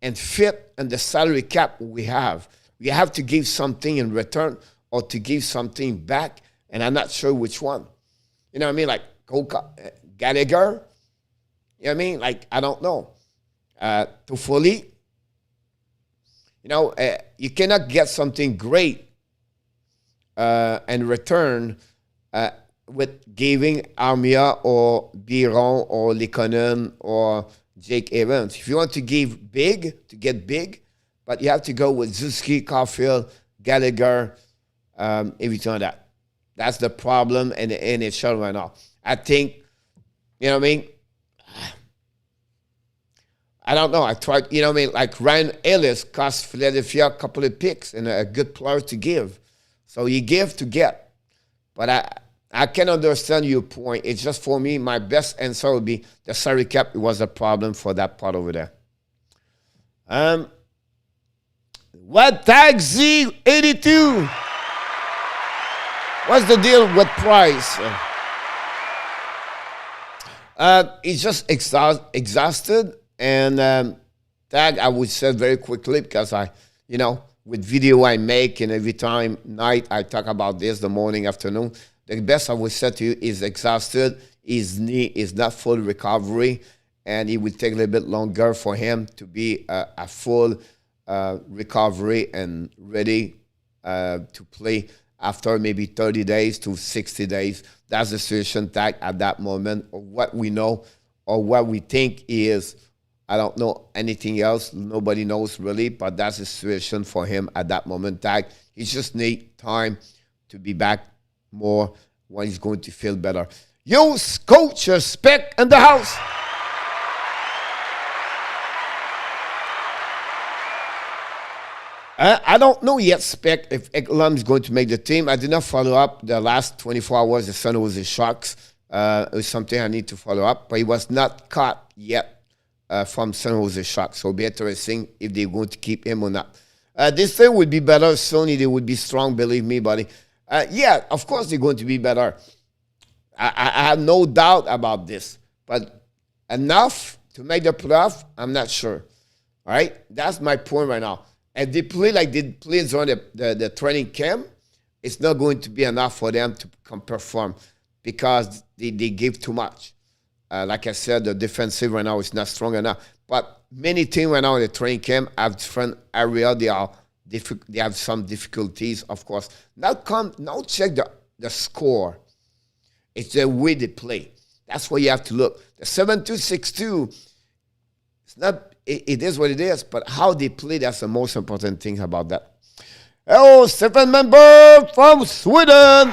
and fit in the salary cap we have. We have to give something in return or to give something back, and I'm not sure which one. You know what I mean? Like, Gallagher? You know what I mean? Like, I don't know. Toffoli, you cannot get something great in return with giving Armia or Biron or Lekonen or Jake Evans. If you want to give big, to get big, but you have to go with Zuski, Caulfield, Gallagher, everything like that. That's the problem in the NHL right now. I think, you know what I mean? I don't know. I tried, you know what I mean? Like Ryan Ellis cost Philadelphia a couple of picks and a good player to give. So you give to get. But I can understand your point. It's just for me, my best answer would be the salary cap was a problem for that part over there. What tag Z82? What's the deal with Price? He's just exhausted. And tag, I would say very quickly because with video I make and every time night I talk about this, the morning, afternoon. The best I would say to you is exhausted. His knee is not full recovery, and it will take a little bit longer for him to be a full recovery and ready to play after maybe 30 days to 60 days. That's the situation tag at that moment, or what we know or what we think is. I don't know anything else. Nobody knows really, but that's the situation for him at that moment. Tag, he just need time to be back more when he's going to feel better. Yo, Coach Spec in the house. I don't know yet, Spec, if Eklam is going to make the team. I did not follow up the last 24 hours. The San Jose Sharks. It was something I need to follow up, but he was not caught yet from San Jose Sharks. So it'll be interesting if they're going to keep him or not. This thing would be better. Sony, they would be strong, believe me, buddy. Yeah, of course they're going to be better. I have no doubt about this. But enough to make the playoff, I'm not sure. All right? That's my point right now. If they play like they played during the training camp, it's not going to be enough for them to perform because they give too much. Like I said, the defensive right now is not strong enough. But many teams right now in the training camp have different areas. They have some difficulties, of course. Now check the score. It's the way they play. That's where you have to look. The 7-2-6-2, it's not. It is what it is, but how they play, that's the most important thing about that. Oh, Stephen Member from Sweden.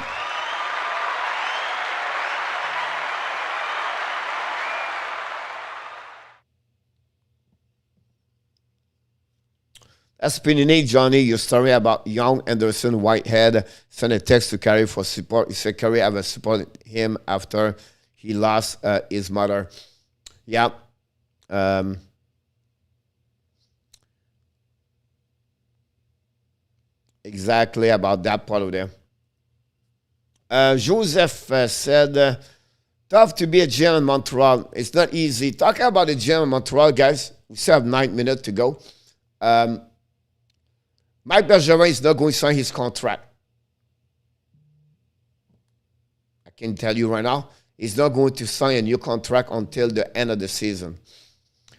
That's pretty neat, Johnny. Your story about young Anderson Whitehead sent a text to Carey for support. He said Carey have supported him after he lost his mother. Yeah. Exactly about that part of there. Joseph said, tough to be a GM in Montreal. It's not easy. Talking about the GM in Montreal, guys, we still have 9 minutes to go. Mike Bergeron is not going to sign his contract. I can tell you right now, he's not going to sign a new contract until the end of the season.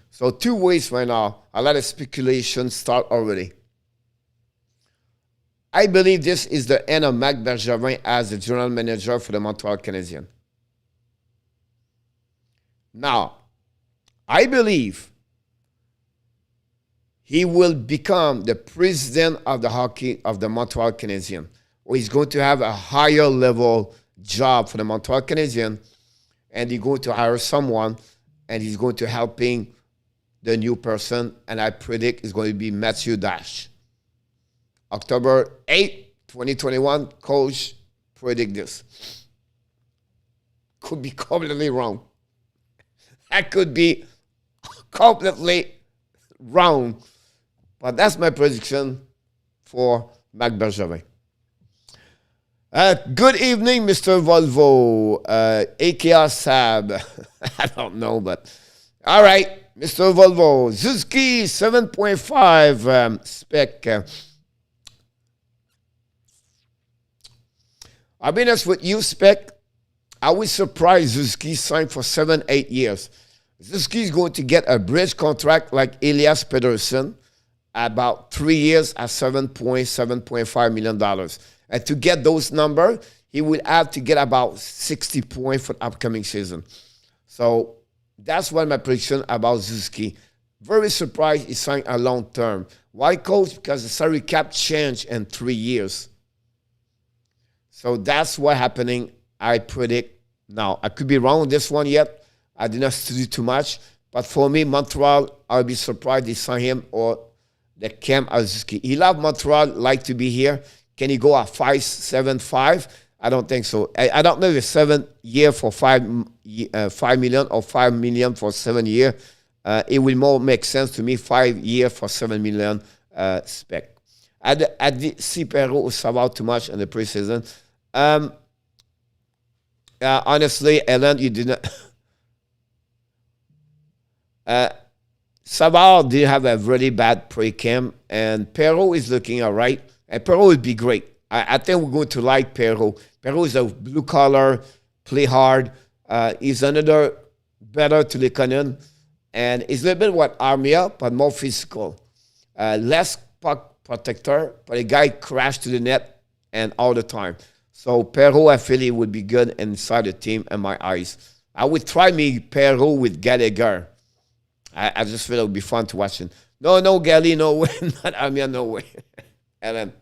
So 2 ways right now. A lot of speculation start already. I believe this is the end of Marc Bergeron as the general manager for the Montreal Canadiens. Now, I believe he will become the president of the hockey of the Montreal Canadiens, or he's going to have a higher level job for the Montreal Canadiens, and he's going to hire someone, and he's going to helping the new person, and I predict it's going to be Matthew Dash. October 8, 2021, coach predict this. Could be completely wrong. I could be completely wrong. But that's my prediction for Marc Bergeron. Good evening, Mr. Volvo, aka Sab. I don't know, but all right, Mr. Volvo. Zuski 7.5 spec. I'll be honest with you, Spec. I was surprised Zuski signed for 7-8 years. Zuski is going to get a bridge contract like Elias Pettersson, about 3 years at $7.5 million. And to get those numbers, he would have to get about 60 points for the upcoming season. So that's what my prediction about Zuski. Very surprised he signed a long term. Why, coach? Because the salary cap changed in 3 years. So that's what's happening, I predict. Now, I could be wrong on this one yet. I did not study too much. But for me, Montreal, I'll be surprised they sign him or the Cam Azuski. He loved Montreal, like to be here. Can he go at 5.75? I don't think so. I don't know if it's 7 year for 5 million or 5 million for 7 year. It will more make sense to me, 5 year for 7 million spec. I did see Perrault survive too much in the preseason. Honestly, Ellen, you did not. Savard did have a really bad pre-camp, and Perrault is looking all right. And Perrault would be great. I think we're going to like Perrault. Perrault is a blue-collar, play hard. He's another better to Lekonen. And he's a little bit what Armia, but more physical. Less puck protector, but a guy crashed to the net and all the time. So Perrault, I feel he would be good inside the team in my eyes. I would try me Perrault with Gallagher. I just feel it would be fun to watch him. No, Gally, no way. Not Armia, no way. And then,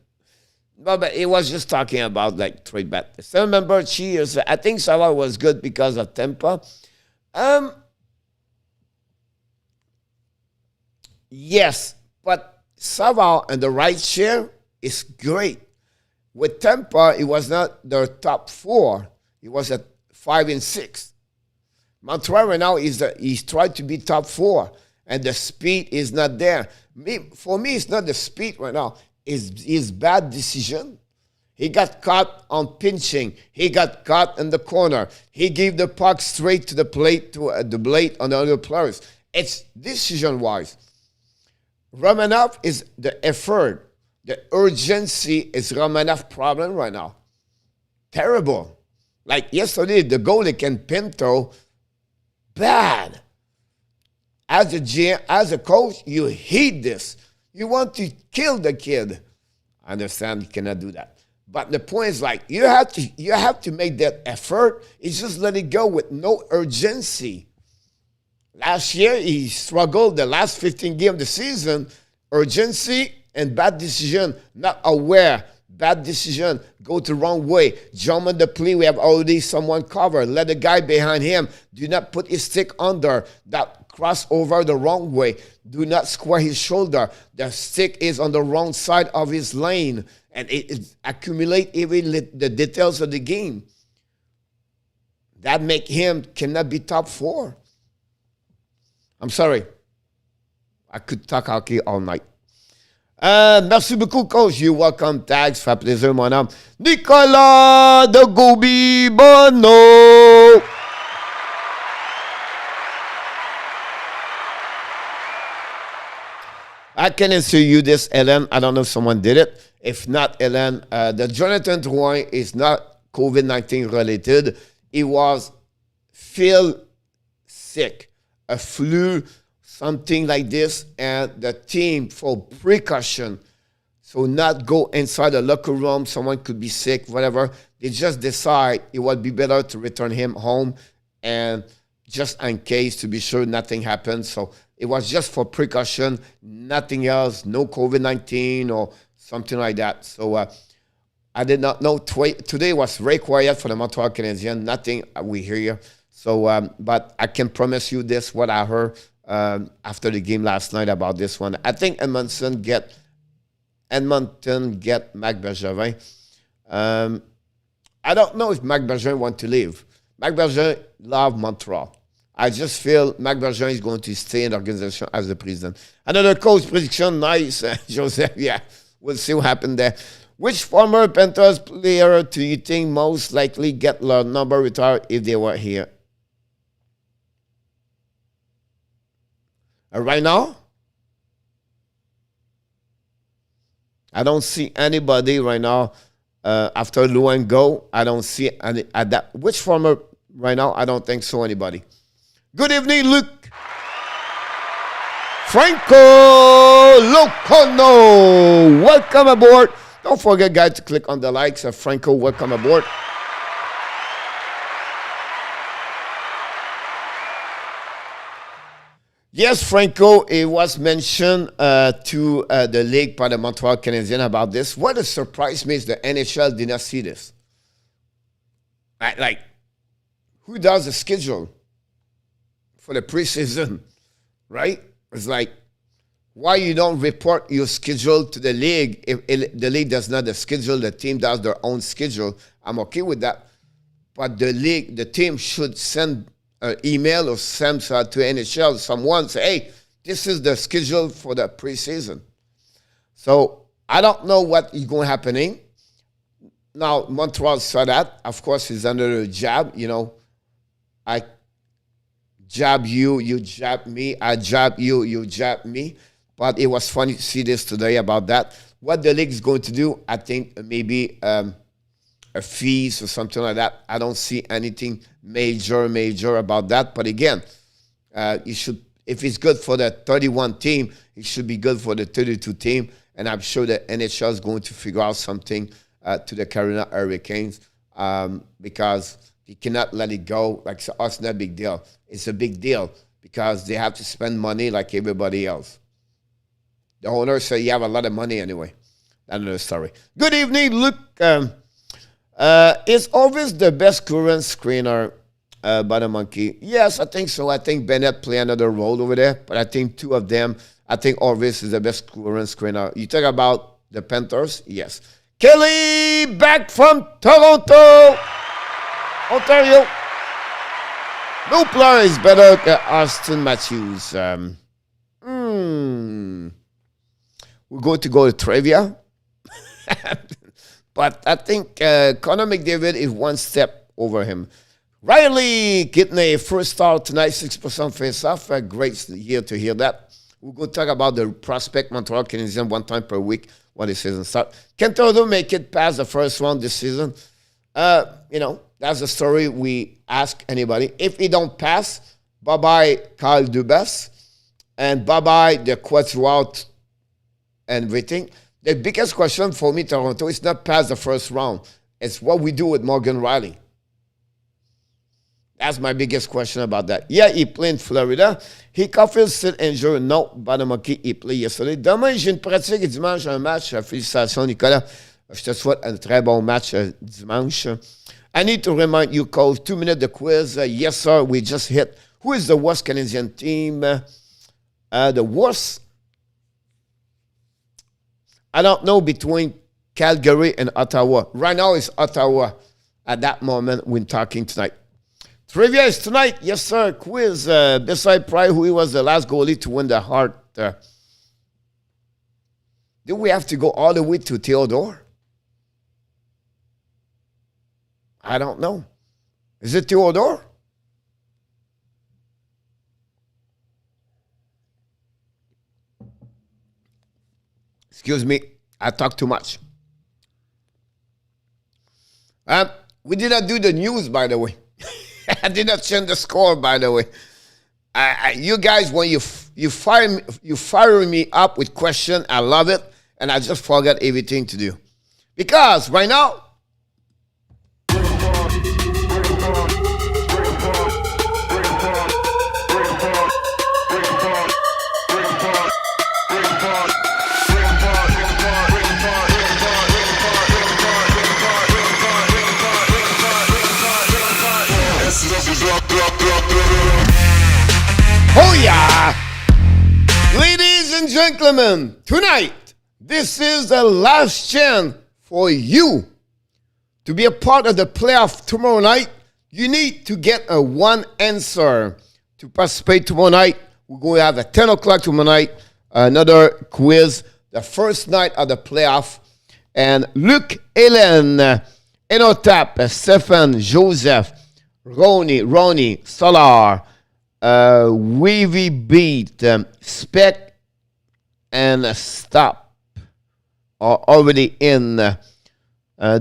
but it was just talking about like trade bet. Still remember, cheers. I think Salah was good because of Tampa. Yes, but Savard and the right share is great. With Tampa, it was not their top 4. It was at 5 and 6. Montreal right now he's tried to be top 4, and the speed is not there. For me, it's not the speed right now. It's his bad decision. He got caught on pinching. He got caught in the corner. He gave the puck straight to the plate, to the blade on the other players. It's decision-wise. Romanov is the effort. The urgency is Romanov's problem right now. Terrible. Like yesterday, the goal against Pinto, bad. As a GM, as a coach, you hate this. You want to kill the kid. I understand you cannot do that. But the point is, like, you have to make that effort. It's just let it go with no urgency. Last year, he struggled the last 15 games of the season. Urgency and bad decision, not aware. Bad decision, go the wrong way. Jump on the play, we have already someone covered. Let the guy behind him. Do not put his stick under. That cross over the wrong way. Do not square his shoulder. The stick is on the wrong side of his lane. And it accumulates even the details of the game. That make him cannot be top 4. I'm sorry. I could talk hockey all night. Merci beaucoup, coach. You welcome tags. Ça fait plaisir, mon homme. Nicolas de Gobi Bono. I can answer you this, Ellen. I don't know if someone did it. If not, Ellen, the Jonathan Drouin is not COVID-19 related. He was feel sick, a flu, something like this, and the team, for precaution, so not go inside the locker room, someone could be sick, whatever, they just decide it would be better to return him home and just in case to be sure nothing happens. So it was just for precaution, nothing else, no COVID-19 or something like that. So I did not know. Today was very quiet for the Montreal Canadiens, nothing we hear. So, but I can promise you this, what I heard after the game last night about this one. I think Edmonton get Mac Bergeron. I don't know if Mac Bergeron want to leave. Mac Bergeron love Montreal. I just feel Mac Bergeron is going to stay in the organization as the president. Another coach prediction, nice, Joseph. Yeah, we'll see what happened there. Which former Panthers player do you think most likely get their number retired if they were here? Right now, I don't see anybody right now. After Luan go, I don't see any at that. Which former right now? I don't think so. Anybody. Good evening, Luke. Franco Locono, welcome aboard. Don't forget, guys, to click on the likes. Franco, welcome aboard. Yes, Franco, it was mentioned to the league by the Montreal Canadiens about this. What has surprised me is the NHL did not see this. Like, who does the schedule for the preseason, right? It's like, why you don't report your schedule to the league if the league does not the schedule, the team does their own schedule. I'm okay with that. But the team should send email or send to NHL, someone say, hey, this is the schedule for the preseason. So I don't know what is going to happen. Now, Montreal saw that. Of course, he's under a jab. You know, I jab you, you jab me. I jab you, you jab me. But it was funny to see this today about that. What the league is going to do, I think maybe a fees or something like that. I don't see anything major about that. But again, you should, if it's good for the 31 team, it should be good for the 32 team. And I'm sure the NHL is going to figure out something to the Carolina Hurricanes because you cannot let it go. Like, so it's not a big deal. It's a big deal because they have to spend money like everybody else. The owner say you have a lot of money anyway. Another story. Good evening, Luke. Is always the best current screener. by the monkey. Yes, I think so. I think Bennett play another role over there, but I think two of them, I think Orvis is the best scorer and screener. You talk about the Panthers? Yes. Kelly back from Toronto, Ontario. No player is better than Austin Matthews. We're going to go to trivia. But I think Connor McDavid is one step over him. Riley getting a first star tonight, 6% face-off. Great here to hear that. We're going to talk about the prospect Montreal Canadiens one time per week when the season starts. Can Toronto make it past the first round this season? That's the story we ask anybody. If he don't pass, bye-bye Kyle Dubas, and bye-bye the quad throughout and everything. The biggest question for me, Toronto, is not past the first round. It's what we do with Morgan Riley. That's my biggest question about that. Yeah, he played in Florida. He Caulfield still injured. Non, Banamoki, il played yesterday. Demain, j'ai une pratique et dimanche, un match. Félicitations, Nicolas. Je te souhaite un très bon match dimanche. I need to remind you, Cole, 2 minutes the quiz. Yes, sir, we just hit. Who is the worst Canadian team? The worst? I don't know, between Calgary and Ottawa. Right now, it's Ottawa at that moment when talking tonight. Trivia is tonight. Yes, sir. Quiz. Beside Pryor, who was the last goalie to win the Hart. Do we have to go all the way to Theodore? I don't know. Is it Theodore? Excuse me. I talk too much. We did not do the news, by the way. I did not send the score, by the way. You guys, when you fire me up with questions, I love it, and I just forgot everything to do. Because right now, oh yeah! Ladies and gentlemen, tonight, this is the last chance for you to be a part of the playoff tomorrow night. You need to get a one answer to participate tomorrow night. We're going to have at 10 o'clock tomorrow night another quiz, the first night of the playoff. And Luc, Hélène, Enotap, Stephen, Joseph, Ronnie, Solar, Wavy Beat, Spec, and Stop are already in.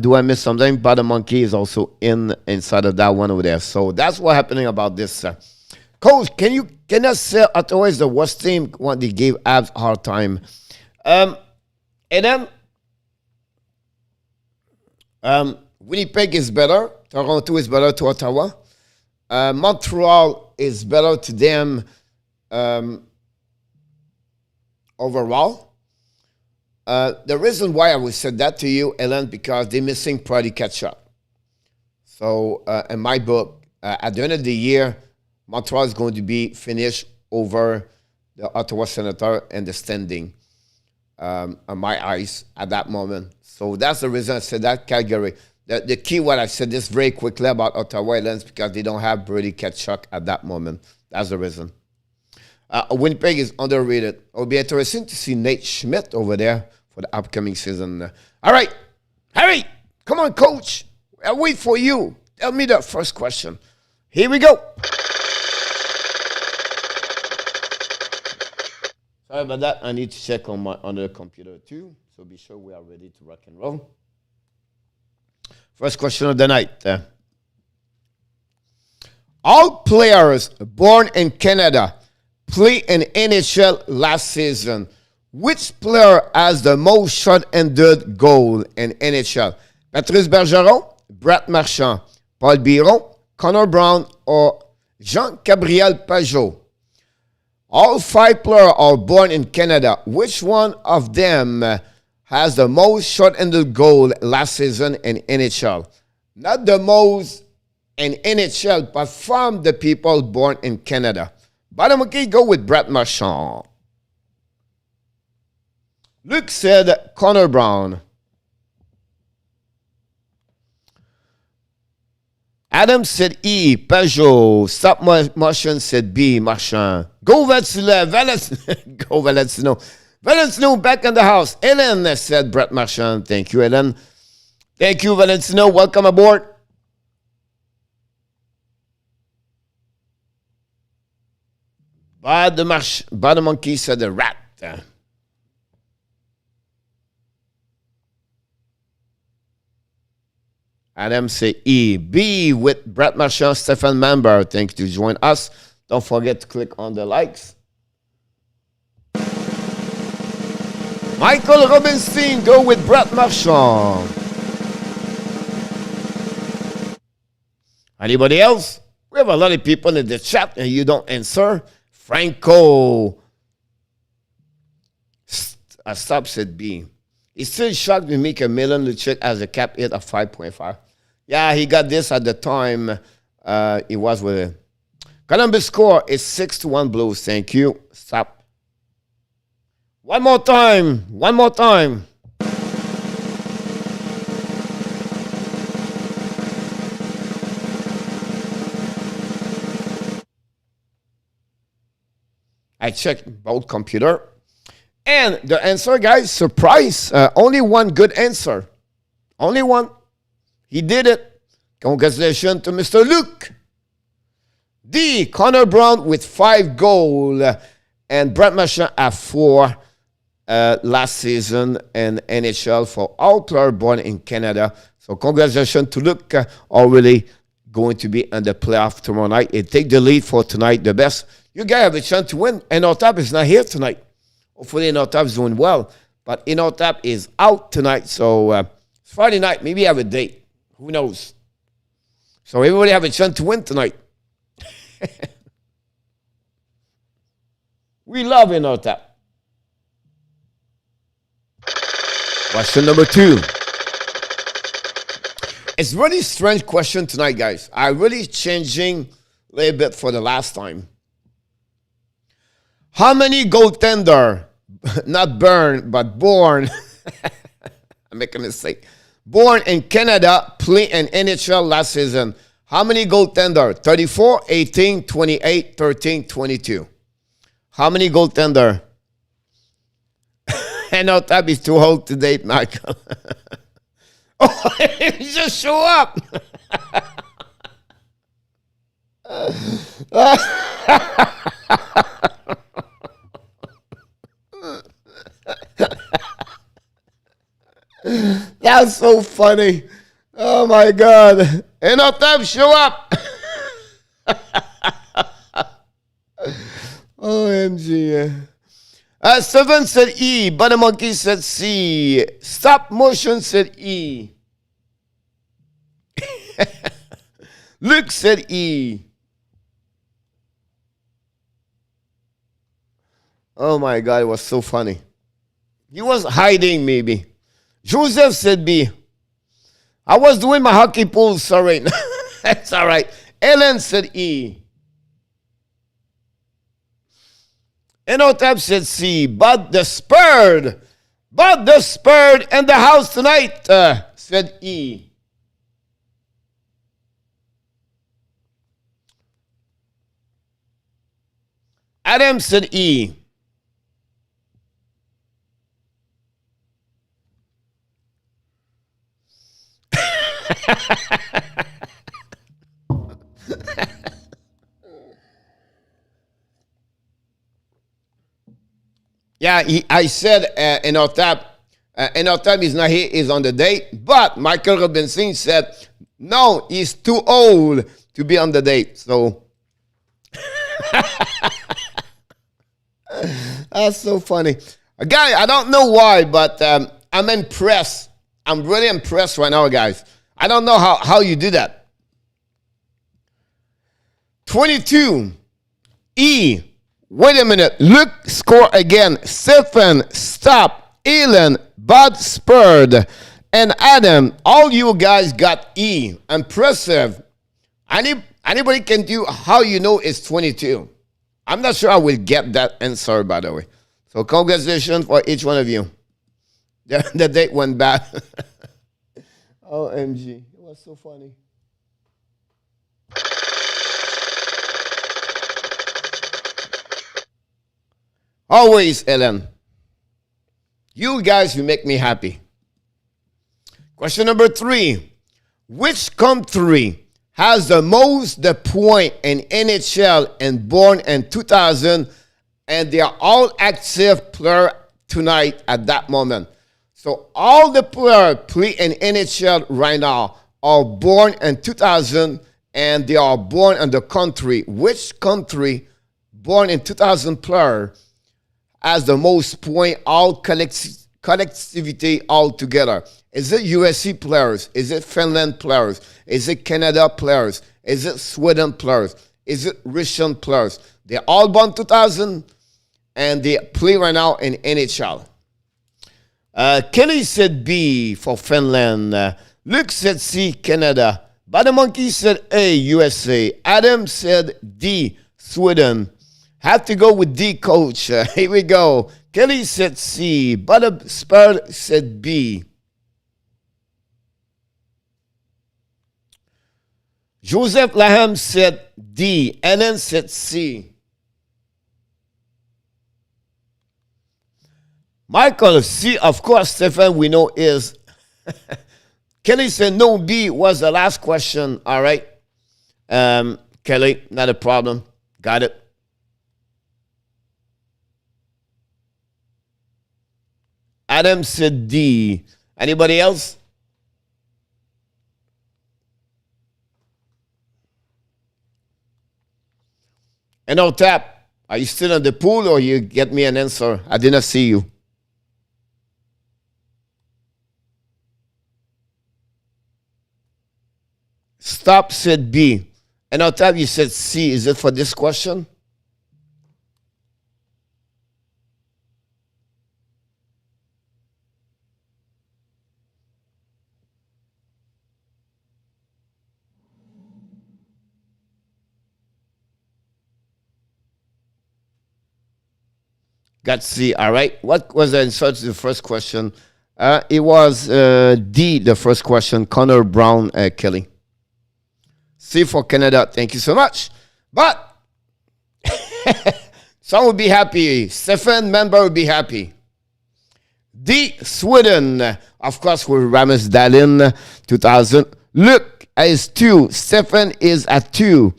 Do I miss something? But the monkey is also inside of that one over there. So that's what's happening about this. Coach, can you say Ottawa is the worst team when they gave Avs a hard time? And then Winnipeg is better. Toronto is better to Ottawa. Montreal is better to them overall. The reason why I would say that to you, Ellen, because they're missing Prady catch-up. So in my book, at the end of the year, Montreal is going to be finished over the Ottawa Senator and the standing on my eyes at that moment. So that's the reason I said that. Calgary. The key, what I said this very quickly about Ottawa Islands, because they don't have Brady Ketchuk at that moment. That's the reason. Winnipeg is underrated. It'll be interesting to see Nate Schmidt over there for the upcoming season. All right. Harry, come on, coach. I'll wait for you. Tell me the first question. Here we go. Sorry about that. I need to check on the computer too. So be sure we are ready to rock and roll. First question of the night. All players born in Canada play in NHL last season. Which player has the most shot-ended goal in NHL? Patrice Bergeron, Brett Marchand, Paul Biron, Connor Brown, or Jean-Gabriel Pajot? All 5 players are born in Canada. Which one of them has the most shot-ended goal last season in NHL? Not the most and NHL, but from the people born in Canada. Bottom okay, go with Brett Marchand. Luke said Connor Brown. Adam said E. Peugeot. Stop motion said B. Marchand. Go Vetsula. Go Valensino. Valensino back in the house. Ellen said Brett Marchand. Thank you, Ellen. Thank you, Valensino. Welcome aboard. Bad the monkey said the rat. Adam say E. B with Brett Marchand, Stefan Member. Thanks to join us. Don't forget to click on the likes. Michael Robinstein, go with Brett Marchand. Anybody else? We have a lot of people in the chat and you don't answer. Franco. Stop said B. He's still shocked we make a million Lucic as a cap hit of 5.5. Yeah, he got this at the time. He was with it. Columbus score is 6-1 Blues. Thank you. Stop. One more time. One more time. I checked both computer. And the answer, guys, surprise. Only one good answer. Only one. He did it. Congratulations to Mr. Luke. D. Connor Brown with 5 goals. And Brett Marchand at 4 last season in NHL for all players born in Canada. So congratulations to Luke. Already going to be in the playoff tomorrow night. And take the lead for tonight. The best. You guys have a chance to win. And Otap is not here tonight. Hopefully, Otap is doing well. But Otap is out tonight. So Friday night, maybe have a date. Who knows? So everybody have a chance to win tonight. We love Otap. Question number 2. It's really strange question tonight, guys. I'm really changing a little bit for the last time. How many goaltender, not born, but born, I make a mistake, born in Canada, play in NHL last season? How many goaltender? 34, 18, 28, 13, 22. How many goaltender? And no, that is too old to date, Michael. Oh, just show up. That's so funny. Oh my God. Ain't no time, show up. OMG. Steven said E. Bunny Monkey said C. Stop motion said E. Luke said E. Oh my God, it was so funny. He was hiding maybe. Joseph said B. I was doing my hockey pool, sorry. That's all right. Ellen said E. Enotap said C. But the Spurred in the house tonight, said E. Adam said E. Yeah, I said Enotap is not here, is on the date. But Michael Robinson said, no, he's too old to be on the date. So that's so funny. Guy, I don't know why, but I'm impressed. I'm really impressed right now, guys. I don't know how you do that. 22. E. Wait a minute. Luke score again. Stephen, stop. Elon, Bud Spurred, and Adam. All you guys got E. Impressive. Anybody can do how you know it's 22. I'm not sure I will get that answer, by the way. So congratulations for each one of you. The date went bad. OMG. It was so funny. Always, Ellen. You guys will make me happy. Question number 3. Which country has the most the point in NHL and born in 2000, and they are all active player tonight at that moment? So all the players play in NHL right now are born in 2000, and they are born in the country. Which country born in 2000 player has the most point all collectivity all together? Is it USA players? Is it Finland players? Is it Canada players? Is it Sweden players? Is it Russian players? They're all born 2000 and they play right now in NHL. Kelly said B for Finland. Luke said C, Canada. Badamonkey said A, USA. Adam said D, Sweden. Have to go with D, coach. Here we go. Kelly said C. Butter Spur said B. Joseph Laham said D. Ellen said C. Michael C. Of course, Stefan, we know is. Kelly said no, B was the last question. All right. Kelly, not a problem. Got it. Adam said D. Anybody else? And no tap. Are you still in the pool or you get me an answer? I did not see you. Stop said B. And no tap, you said C. Is it for this question? Got C. All right. What was the answer to the first question? It was D, the first question. Connor Brown, Kelly. C for Canada. Thank you so much. But some will be happy. Stefan member will be happy. D, Sweden. Of course, with Rames Dalin, 2000. Luke is 2. Stefan is at 2.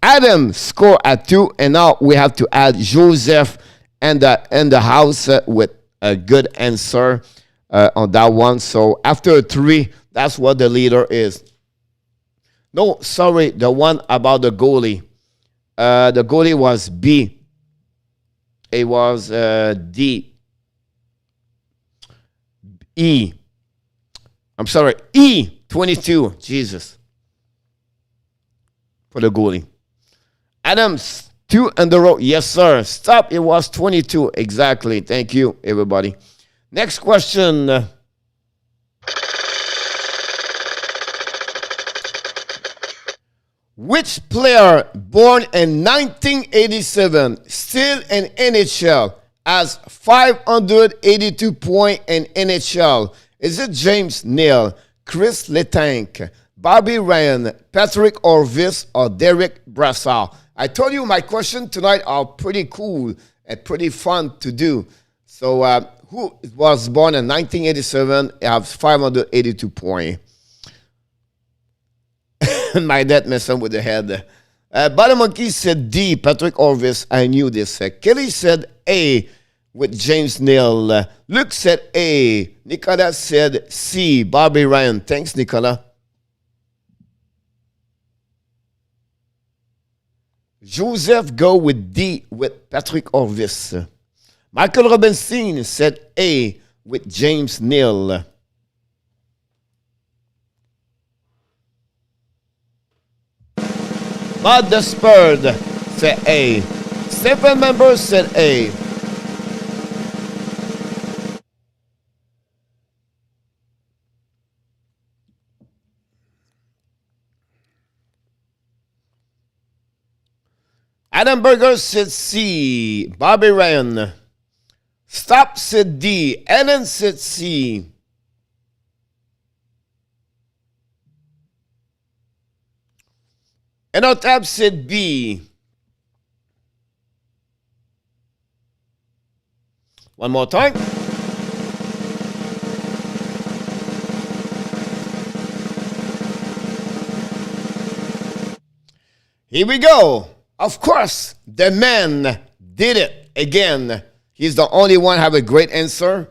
Adam score at 2. And now we have to add Joseph and the house with a good answer on that one. So after 3, that's what the leader is. No, sorry, the one about the goalie. The goalie was B. It was D. E. I'm sorry, E, 22. Jesus. For the goalie. Adams. 2 in the row. Yes, sir. Stop. It was 22. Exactly. Thank you, everybody. Next question. Which player born in 1987, still in NHL, has 582 points in NHL? Is it James Neal, Chris Letang, Bobby Ryan, Patrick Orvis, or Derek Brassard? I told you my questions tonight are pretty cool and pretty fun to do. So who was born in 1987 has 582 points? My dad messed up with the head. Badamonkey said D, Patrick Orvis. I knew this. Kelly said A with James Neal. Luke said A. Nicola said C, Bobby Ryan. Thanks, Nicola. Joseph go with D with Patrick Orvis. Michael Robinson said A with James Neal. But the Spurred said A. Stephen member said A. Adam Berger said C. Bobby Ryan. Stop said D. Ellen said C. And on tab said B. One more time. Here we go. Of course, the man did it again. He's the only one have a great answer.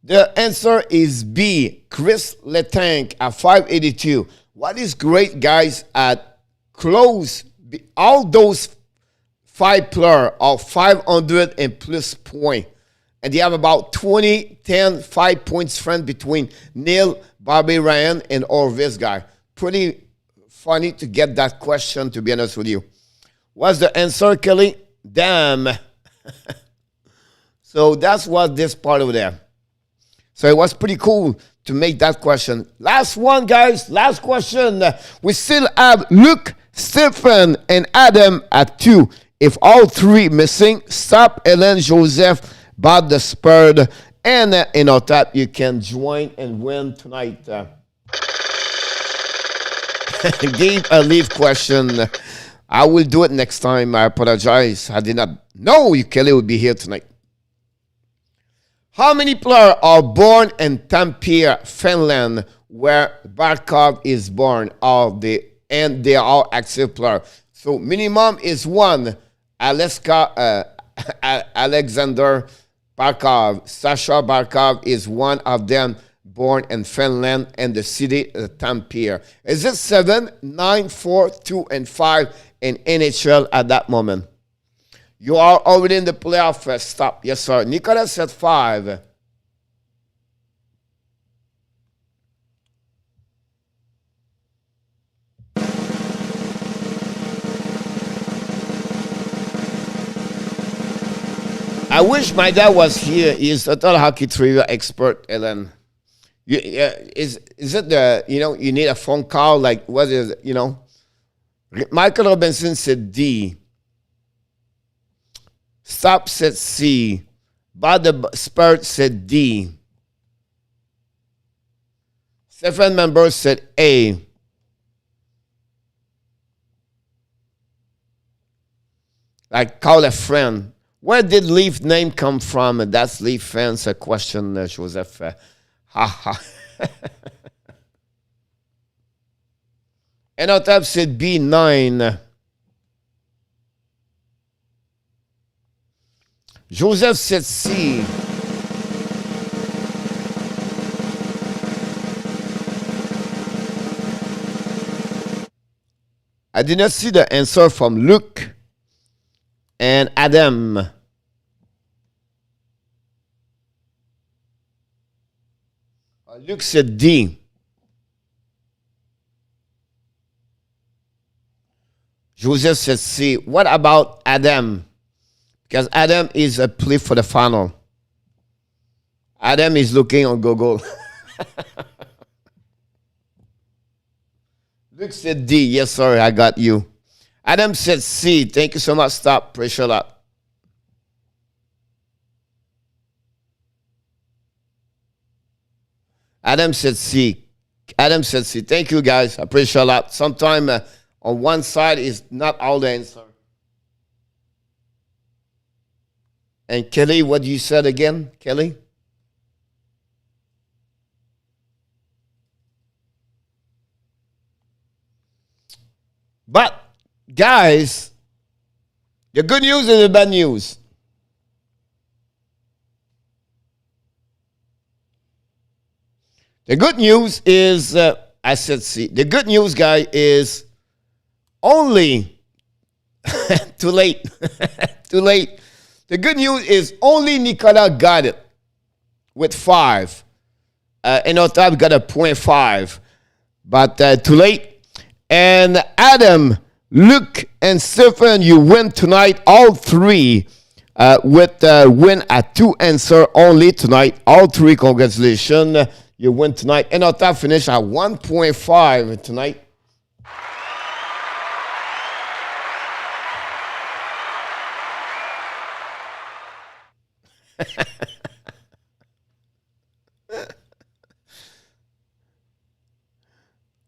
The answer is B. Chris Letang at 582. What is great, guys, at close, all those 5 players are 500 and plus point. And they have about 20, 10, 5 points friend between Neil, Bobby Ryan, and Orvis guy. Pretty funny to get that question, to be honest with you. What's the answer, Kelly? Damn. So that's what this part over there. So it was pretty cool to make that question. Last one, guys. Last question. We still have Luke, Stephen, and Adam at 2. If all 3 missing, stop Ellen, Joseph, Bob the Spurred, and in our tap, you can join and win tonight. Gave a leave question. I will do it next time. I apologize. I did not know Kelly would be here tonight. How many players are born in Tampere, Finland, where Barkov is born? And they are all active players. So minimum is 1. Alexander Barkov. Sasha Barkov is one of them, born in Finland and the city Tampere. Is it 7, 9, 4, 2, and 5 in NHL at that moment? You are already in the playoff first stop. Yes, sir. Nicolas said 5. I wish my dad was here. He's a total hockey trivia expert, Ellen. Is it you need a phone call? Like, what is it, Michael Robinson said D. Stop said C. Bob the Spurt said D. Stephen Member said A. Like, call a friend. Where did Leaf name come from? That's Leaf fans' question, Joseph. Ha. And our tab said B9. Joseph said C. I did not see the answer from Luke and Adam. Luke said D. Joseph said C. What about Adam? Because Adam is a play for the final. Adam is looking on Google. Luke said D. Yes, sorry, I got you. Adam said C. Thank you so much. Stop. Pressure a lot. Adam said C. Adam said C. Thank you, guys. I appreciate a lot. Sometimes on one side is not all the answer. And Kelly, what you said again, Kelly? But, guys, the good news and the bad news. The good news is, I said C. The good news, guy, is only, too late, too late. The good news is only Nicolas got it with 5. And Otap got a 0.5. But too late. And Adam, Luke, and Stephen, you win tonight, all 3, with win at 2 answer only tonight. All 3, congratulations. You win tonight. And Otap finished at 1.5 tonight.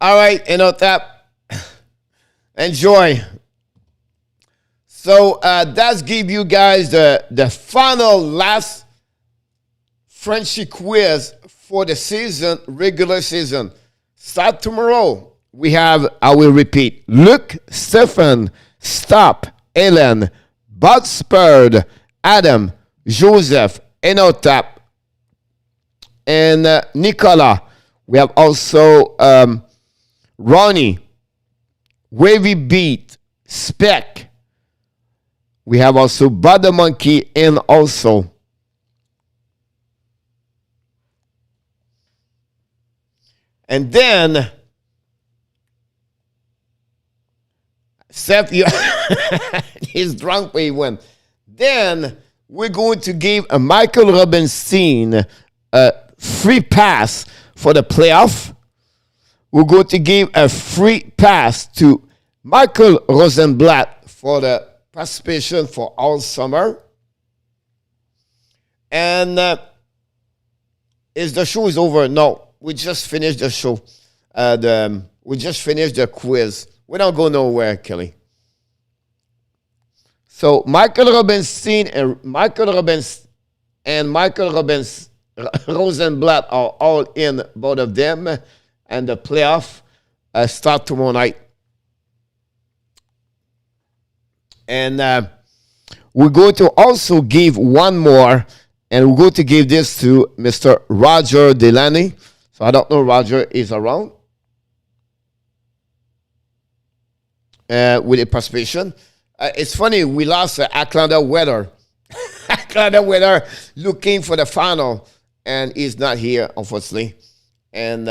All right, tap. Enjoy. So that's give you guys the final last Frenchy Quiz for the season, regular season. Start tomorrow. We have, I will repeat, Luke, Stephen, Stop, Ellen, Bud Spurred, Adam, Joseph, Enotap, and Nicola. We have also Ronnie, Wavy Beat, Spec. We have also Butter Monkey and also and then Seth, he's drunk when he went. Then we're going to give a Michael Robinson a free pass for the playoff. We're going to give a free pass to Michael Rosenblatt for the participation for all summer. And is the show is over? No, we just finished the show. We just finished the quiz. We don't go nowhere, Kelly. So Michael Robinson and Michael Rosenblatt are all in, both of them, and the playoff start tomorrow night. And we're going to also give one more, and we're going to give this to Mr. Roger Delaney. So I don't know Roger is around with a participation. It's funny, we lost Atlanta Weather. Atlanta Weather looking for the final, and he's not here, unfortunately. And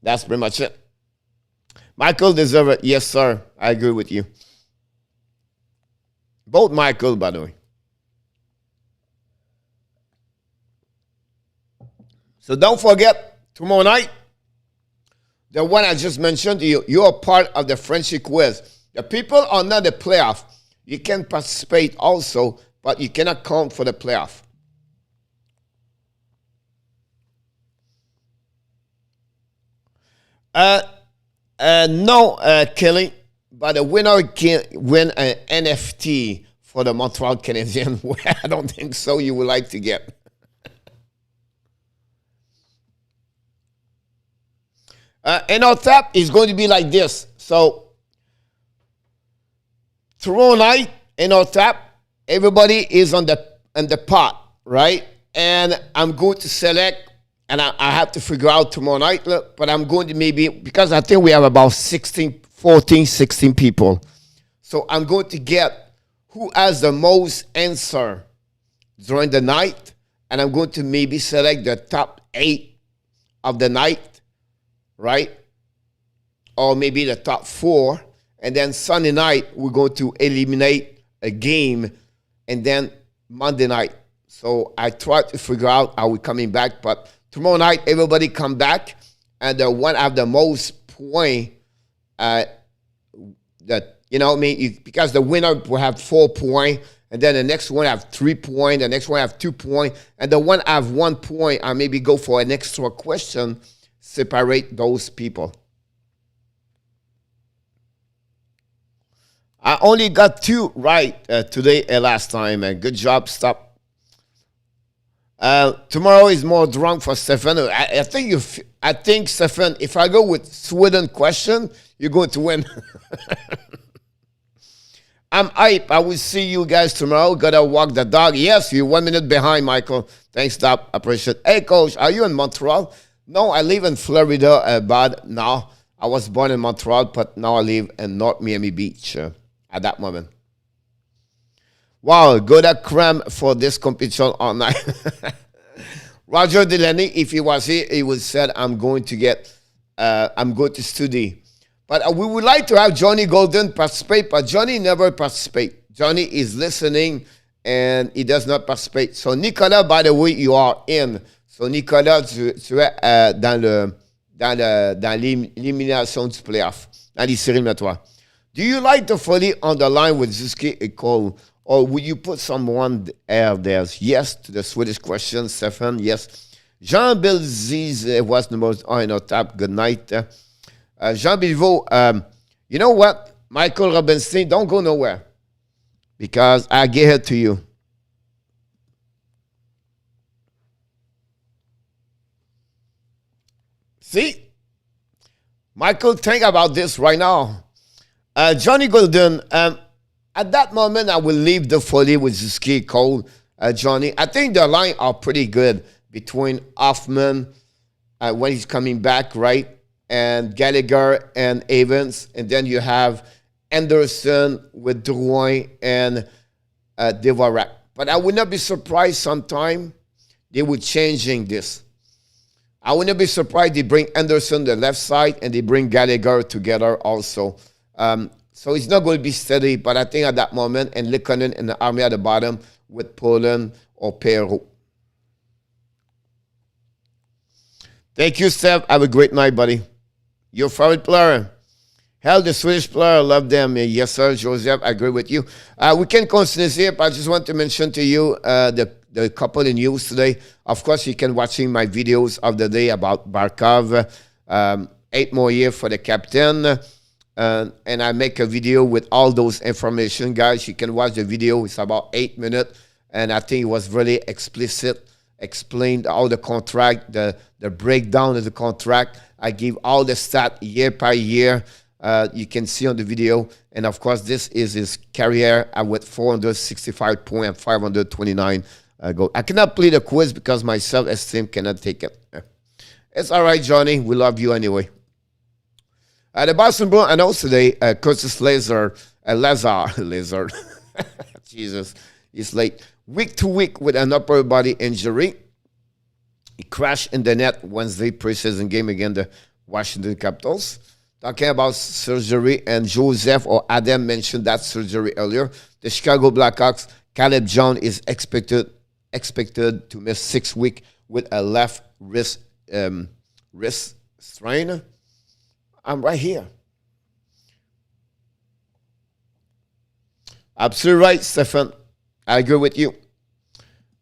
that's pretty much it. Michael deserves it. Yes, sir. I agree with you. Both Michael, by the way. So don't forget, tomorrow night, the one I just mentioned, you are part of the Frenchy Quiz. The people are not the playoff. You can participate also, but you cannot count for the playoff. No, Kelly, but the winner can win an NFT for the Montreal Canadiens. I don't think so. You would like to get. And our tap is going to be like this. So tomorrow night in our tap, everybody is on the pot, right? And I'm going to select, and I have to figure out tomorrow night, but I'm going to maybe, because I think we have about 16 people. So I'm going to get who has the most answer during the night, and I'm going to maybe select the top 8 of the night, right? Or maybe the top 4. And then Sunday night, we're going to eliminate a game, and then Monday night. So I try to figure out how we're coming back, but tomorrow night, everybody come back, and the one have the most point, that, you know what I mean? Because the winner will have 4 points, and then the next one have 3 points, the next one have 2 points, and the one have 1 point, I maybe go for an extra question, separate those people. I only got 2 right today and last time, and good job, stop. Tomorrow is more drunk for Stefan. I think Stefan, if I go with Sweden question, you're going to win. I'm hype. I will see you guys tomorrow. Gotta walk the dog. Yes, you're 1 minute behind, Michael. Thanks, stop. Appreciate it. Hey, coach, are you in Montreal? No, I live in Florida, but now I was born in Montreal, but now I live in North Miami Beach at that moment. Wow, good at cram for this competition all night. Roger Delaney, if he was here, he would said, I'm going to study. But we would like to have Johnny Golden participate, but Johnny never participates. Johnny is listening, and he does not participate. So, Nicolas, by the way, you are in. So, Nicolas, tu es dans l'élimination du playoff, dans les séries éliminatoires. Do you like the folly on the line with Zuski et Cole? or will you put someone else? Yes to the Swedish question, Stefan. Yes. Jean Bilziz was the most on our tap. Good night. Jean Bilvaux, you know what? Michael Robinson, don't go nowhere because I give it to you. See? Michael, think about this right now. Johnny Golden, at that moment, I will leave the Foley with Ski Cole, Johnny. I think the line are pretty good between Hoffman when he's coming back, right? And Gallagher and Evans. And then you have Anderson with Drouin and Dvorak. But I would not be surprised sometime they would changing this. I would not be surprised they bring Anderson the left side and they bring Gallagher together also. So it's not going to be steady, but I think at that moment, and Likkonen and the Army at the bottom with Poland or Perrault. Thank you, Steph. Have a great night, buddy. Your favorite player? Hell, the Swedish player, love them. Yes, sir, Joseph, I agree with you. We can continue here, but I just want to mention to you the couple of news today. Of course, you can watching my videos of the day about Barkov. 8 more years for the captain. And I make a video with all those information, guys. You can watch the video. It's about 8 minutes. And I think it was really explicit. Explained all the contract, the breakdown of the contract. I give all the stats year by year. You can see on the video. And, of course, this is his career with 465 points and 529 goals. I cannot play the quiz because my self-esteem cannot take it. It's all right, Johnny. We love you anyway. The Boston Bruins announced today Curtis Lazar. Jesus, he's late. Week to week with an upper body injury. He crashed in the net Wednesday preseason game against the Washington Capitals. Talking about surgery, and Joseph or Adam mentioned that surgery earlier. The Chicago Blackhawks, Caleb John is expected to miss 6 weeks with a left wrist strain. I'm right here. Absolutely right, Stefan. I agree with you.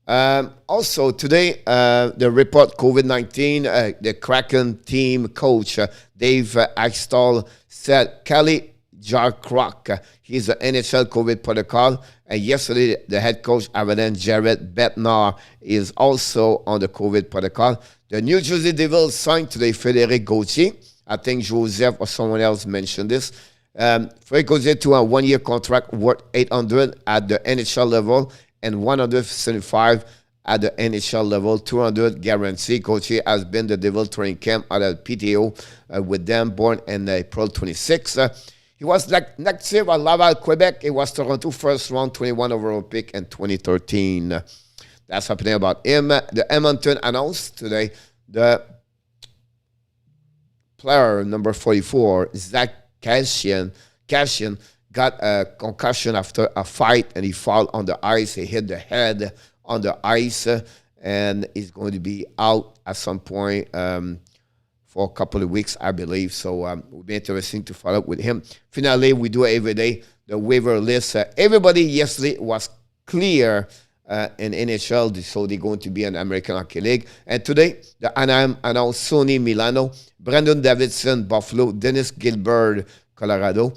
Also, today, the report COVID-19, the Kraken team coach, Dave Axtell, said Kelly Jarcroc, he's the NHL COVID protocol. And yesterday, the head coach, Avalanche, Jared Bednar, is also on the COVID protocol. The New Jersey Devils signed today Frédéric Gauthier. I think Joseph or someone else mentioned this. Frédéric Gauthier to a 1-year contract worth $800 at the NHL level and $175 at the NHL level, $200 guarantee. Gauthier has been the Devil training camp at a PTO with them, born in April 26. He was next year at Laval, Quebec. He was Toronto first round 21 overall pick in 2013. That's happening about him. The Edmonton announced today the player number 44, Zach Cassian, got a concussion after a fight, and he fell on the ice. He hit the head on the ice, and he's going to be out at some point for a couple of weeks, I believe. So it will be interesting to follow up with him. Finally, we do it every day, the waiver list. Everybody yesterday was clear in NHL, so they're going to be an American Hockey League. And today, the Anaheim announced Sonny Milano, Brandon Davidson, Buffalo, Dennis Gilbert, Colorado,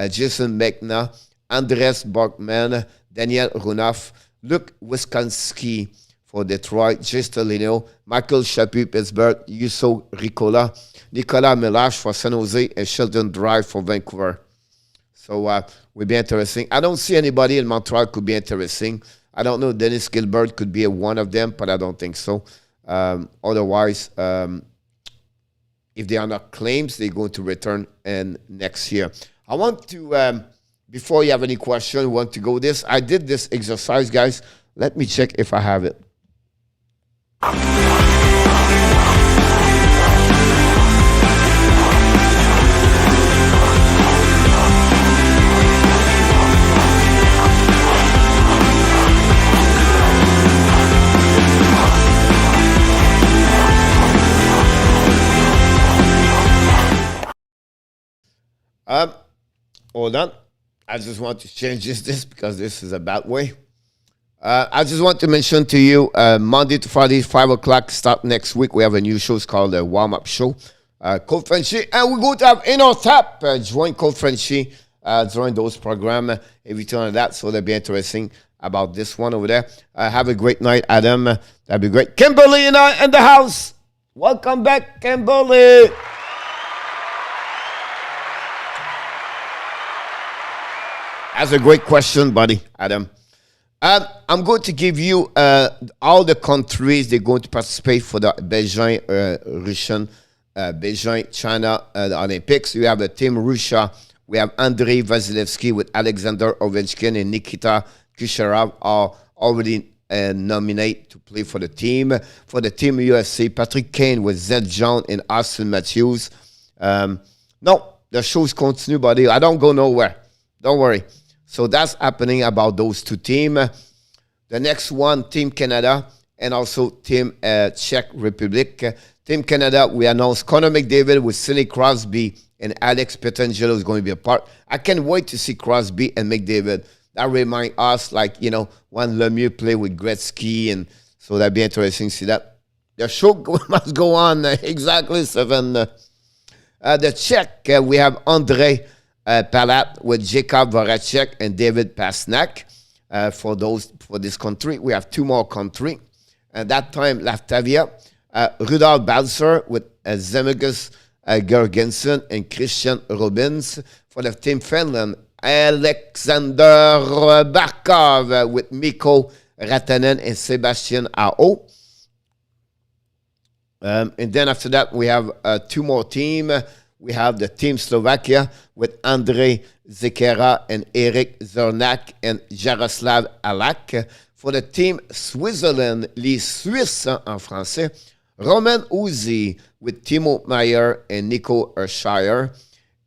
Jason McNair, Andres Borkman, Daniel Runoff, Luke Wisconski for Detroit, Jay Stelino, Michael Chapuis, Pittsburgh, Yusso Ricola, Nicolas Melache for San Jose, and Sheldon Drive for Vancouver. So will be interesting. I don't see anybody in Montreal could be interesting. I don't know. Dennis Gilbert could be one of them, but I don't think so. Otherwise, if they are not claims, they're going to return in next year. I want to, before you have any question, want to go this. I did this exercise, guys. Let me check if I have it. Hold on. I just want to change this because this is a bad way. I just want to mention to you, Monday to Friday, 5 o'clock, start next week. We have a new show. It's called the Warm-Up Show. Coach Frenchy, and we're going to have In on Tap. Join Coach Frenchy during those programs. Everything on that, so that'll be interesting about this one over there. Have a great night, Adam. That'd be great. Kimberly and I in the house. Welcome back, Kimberly. That's a great question, buddy, Adam. I'm going to give you all the countries they're going to participate for the Beijing, China, the Olympics. We have the team Russia. We have Andrei Vasilevsky with Alexander Ovechkin and Nikita Kucherov are already nominated to play for the team. For the team USA, Patrick Kane with Zed John and Austin Matthews. No, the shows continue, buddy. I don't go nowhere. Don't worry. So that's happening about those two teams. The next one, Team Canada, and also Team Czech Republic. Team Canada, we announced Connor McDavid with Sidney Crosby and Alex Pietrangelo is going to be a part. I can't wait to see Crosby and McDavid. That reminds us, like, when Lemieux played with Gretzky, and so that'd be interesting to see that. The show must go on. Exactly, 7. The Czech, we have Andrei Palat with Jacob Voracek and David Pastrnak. For this country, we have 2 more countries. At that time, Latvia, Rudolf Balcer with Zemgus Gergensen and Christian Robbins. For the team Finland, Alexander Barkov with Mikko Ratanen and Sebastian Aho. And then after that, we have 2 more teams. We have the team Slovakia with Andrei Zekera and Eric Zernak and Jaroslav Alak. For the team Switzerland, les Suisses en français, Roman Uzi with Timo Meyer and Nico Urshire.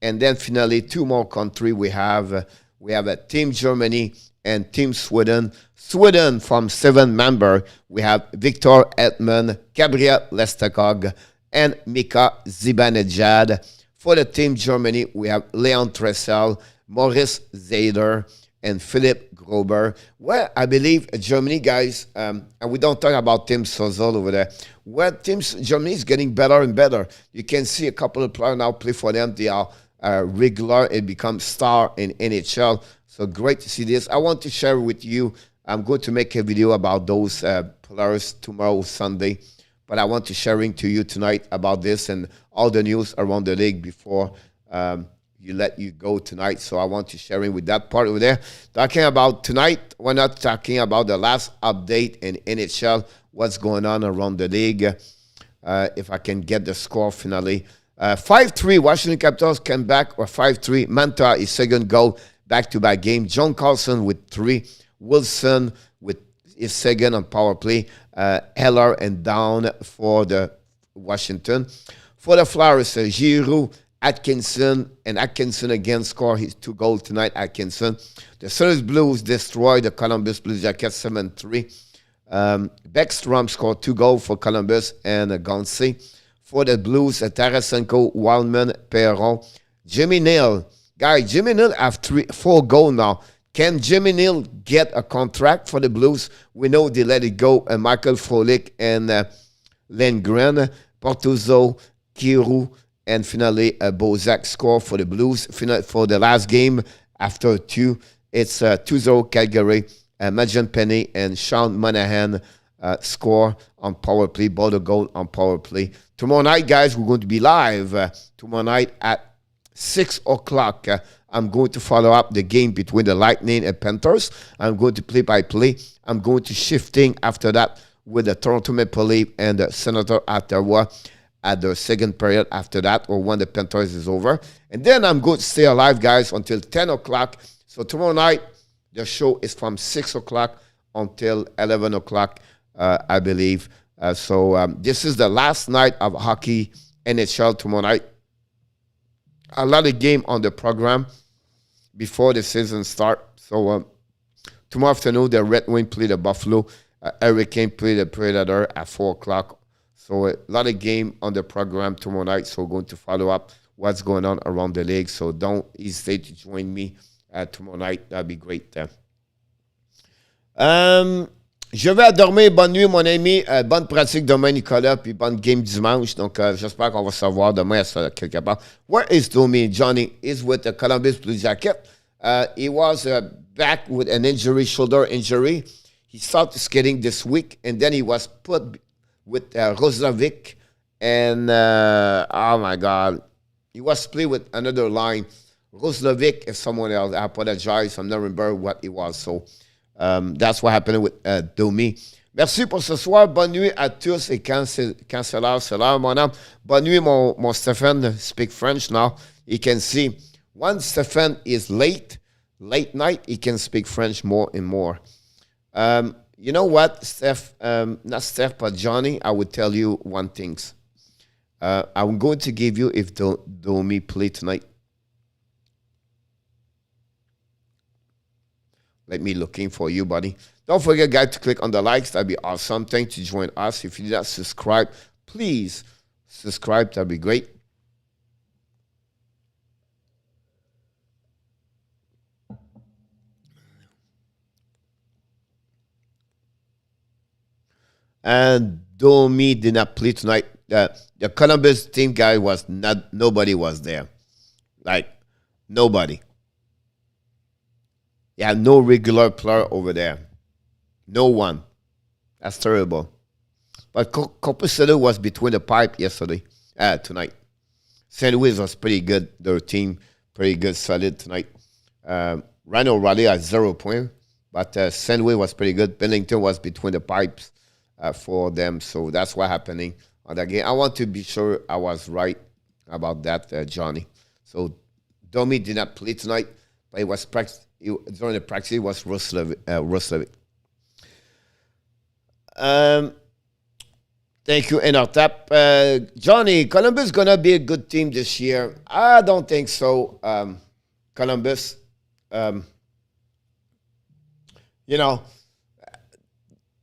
And then finally, 2 more countries. We have a team Germany and team Sweden. Sweden from 7 members. We have Victor Edmond, Gabriel Lestakog, and Mika Zibanejad. For the team Germany, we have Leon Tressel, Maurice Zader, and Philip Grober. Well, I believe Germany, guys, and we don't talk about Team Sozel over there. Well, Germany is getting better and better. You can see a couple of players now play for them. They are regular and become star in NHL. So great to see this. I want to share with you. I'm going to make a video about those players tomorrow, Sunday. But I want to sharing to you tonight about this and all the news around the league before let you go tonight. So I want to sharing with that part over there. Talking about tonight, we're not talking about the last update in NHL, what's going on around the league. If I can get the score finally. 5-3, Washington Capitals came back, or 5-3. Manta, his second goal, back-to-back game. John Carlson with 3. Wilson with his second on power play. Heller and down for the Washington. For the Flyers, Giroux, Atkinson again score his 2 goals tonight. Atkinson. The St. Louis Blues destroy the Columbus Blue Jackets 7-3. Beckstrom scored 2 goals for Columbus and Gonsi. For the Blues, Tarasenko, Wildman, Perron, Jimmy Neal. Guys, Jimmy Neal have 4 goals now. Can Jimmy Neal get a contract for the Blues? We know they let it go. Michael Frolik and Lindgren, Portuzo, Kiru, and finally Bozak score for the Blues. For the last game, after 2, it's 2-0 Calgary. Majan Penny and Sean Monahan score on power play, both goal on power play. Tomorrow night, guys, we're going to be live. Tomorrow night at 6 o'clock. I'm going to follow up the game between the Lightning and Panthers. I'm going to play-by-play. I'm going to shifting after that with the Toronto Maple Leafs and the Senator Ottawa at the second period after that, or when the Panthers is over. And then I'm going to stay alive, guys, until 10 o'clock. So tomorrow night, the show is from 6 o'clock until 11 o'clock, I believe. So this is the last night of hockey NHL tomorrow night. A lot of game on the program before the season start. So tomorrow afternoon, the Red Wings play the Buffalo. Hurricane play the Predator at 4 o'clock. So a lot of game on the program tomorrow night. So we're going to follow up what's going on around the league. So don't hesitate to join me tomorrow night. That'd be great. Je vais dormir. Bonne nuit, mon ami. Bonne pratique demain, Nicolas. Puis bonne game dimanche. Donc, j'espère qu'on va savoir demain quelque part. Where is Domi? Johnny is with the Columbus Blue Jacket. He was back with an injury, shoulder injury. He started skating this week, and then he was put with Roslovic. And, oh, my God. He was split with another line. Roslovic is someone else. I apologize. I'm not remember what it was. So, that's what happened with Domi. Merci pour ce soir. Bonne nuit à tous. Et quand c'est l'heure, mon âme. Bonne nuit, mon Stephen. Speak French now. You can see, once Stephen is late night, he can speak French more and more. You know what, Steph? Not Steph, but Johnny, I would tell you one thing. I'm going to give you if Domi play tonight. Let me looking for you, buddy. Don't forget, guys, to click on the likes. That'd be awesome. Thanks to join us. If you did not subscribe, please subscribe. That'd be great. And Domi did not play tonight. The Columbus team guy was not. Nobody was there. Like nobody. You have no regular player over there. No one. That's terrible. But Corpusalo was between the pipe yesterday, tonight. St. Louis was pretty good. Their team, pretty good, solid tonight. Ryan O'Reilly had 0 points, but St. Louis was pretty good. Bennington was between the pipes for them, so that's what happening on that game. I want to be sure I was right about that, Johnny. So Domi did not play tonight, but it was during the practice, it was Roslovic. Thank you, Enartap. Johnny, Columbus going to be a good team this year. I don't think so. Columbus, you know,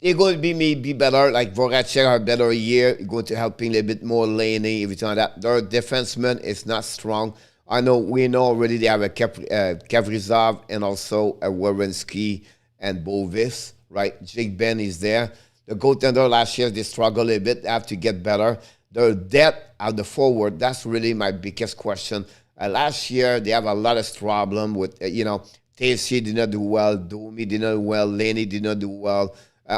they're going to be maybe better, like Voracek are better year, going to helping a little bit more laning, everything like that. Their defenseman is not strong. We know already they have a Kaprizov and also a Werenski and Bovis, right? Jake Ben is there. The goaltender last year, they struggled a bit. They have to get better. Their depth at the forward, that's really my biggest question. Last year, they have a lot of problem with, TFC did not do well, Domi did not do well, Laney did not do well.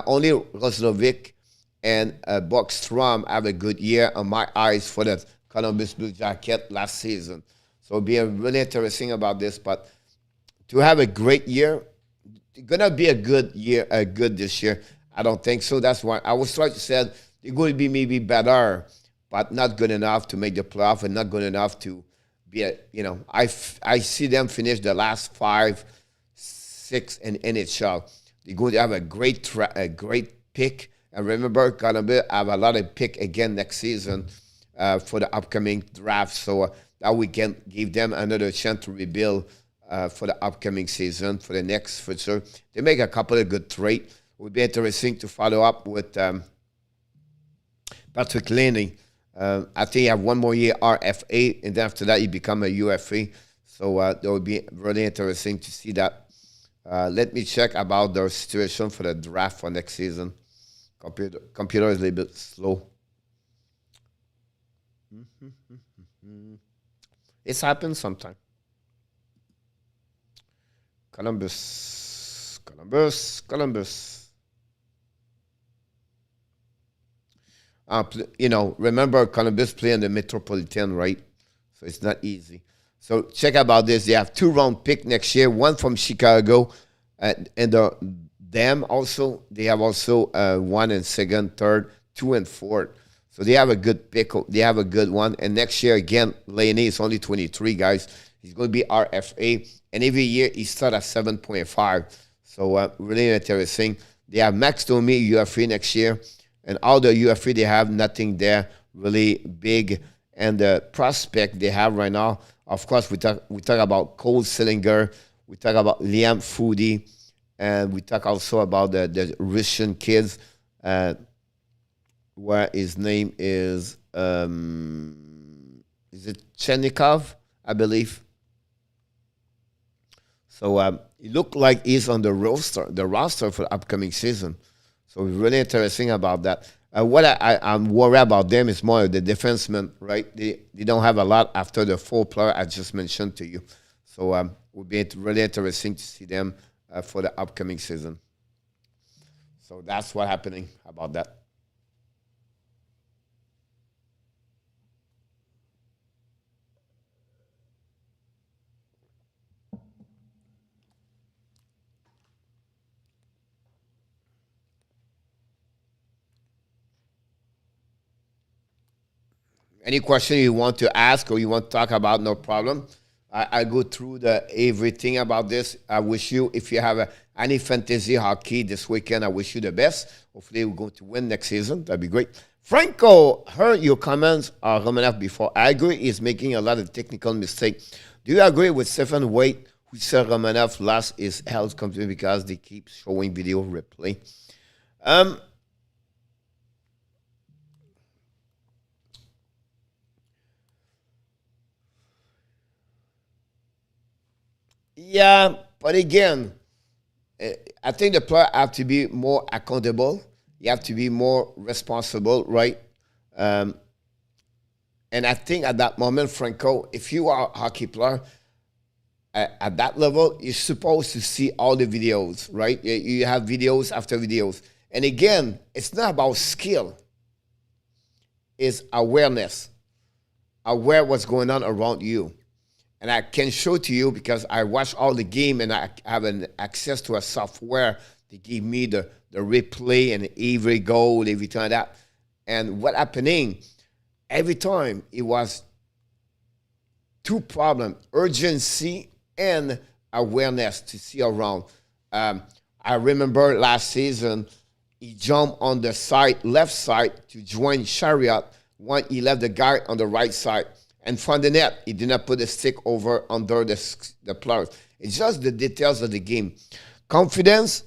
Only Roslovic and Buckstrom have a good year on my eyes for the Columbus Blue Jacket last season. So it'll be really interesting about this. But to have a great year, it's going to be a good year, good this year. I don't think so. That's why I was trying to say they're going to be maybe better, but not good enough to make the playoff and not good enough to be I see them finish the last 5, 6 in NHL. They're going to have a great pick. And remember, Columbus have a lot of pick again next season for the upcoming draft. So that we can give them another chance to rebuild for the upcoming season, for the next future. They make a couple of good trades. It would be interesting to follow up with Patrick Laney. I think he have one more year RFA, and then after that he become a UFA. So that would be really interesting to see that. Let me check about their situation for the draft for next season. Computer is a little bit slow. It's happened sometime. Columbus. Remember Columbus play in the Metropolitan, right? So it's not easy. So check about this. They have 2-round pick next year, one from Chicago, and them also. They have also 1 and 2nd, 3rd, 2 and 4th. So they have a good pick. They have a good one. And next year, again, Laney is only 23, guys. He's going to be RFA. And every year, he starts at 7.5. So really interesting. They have Max Domi, UFA next year. And all the UFA, they have nothing there really big. And the prospect they have right now, of course, we talk about Cole Sillinger. We talk about Liam Foodie. And we talk also about the Russian kids. Where his name is it Chernikov, I believe. So it looked like he's on the roster for the upcoming season. So it's really interesting about that. What I'm worried about them is more the defensemen, right? They don't have a lot after the 4 player I just mentioned to you. So it will be really interesting to see them for the upcoming season. So that's what's happening about that. Any question you want to ask or you want to talk about, no problem. I go through everything about this. I wish you, if you have any fantasy hockey this weekend, I wish you the best. Hopefully we're going to win next season. That'd be great. Franco, heard your comments on Romanov before. I agree he's making a lot of technical mistakes. Do you agree with Stephen Waite, who said Romanov lost his health completely because they keep showing video replay? Yeah, but again, I think the player have to be more accountable. You have to be more responsible, right? And I think at that moment, Franco, if you are a hockey player at that level, you're supposed to see all the videos, right? You have videos after videos. And again, it's not about skill. It's awareness. Aware what's going on around you. And I can show to you because I watch all the game and I have an access to a software to give me the replay and every goal, everything like that. And what happening, every time it was 2 problems, urgency and awareness to see around. I remember last season, he jumped on the left side to join Chariot when he left the guy on the right side. And from the net, he did not put the stick over under the players. It's just the details of the game. Confidence,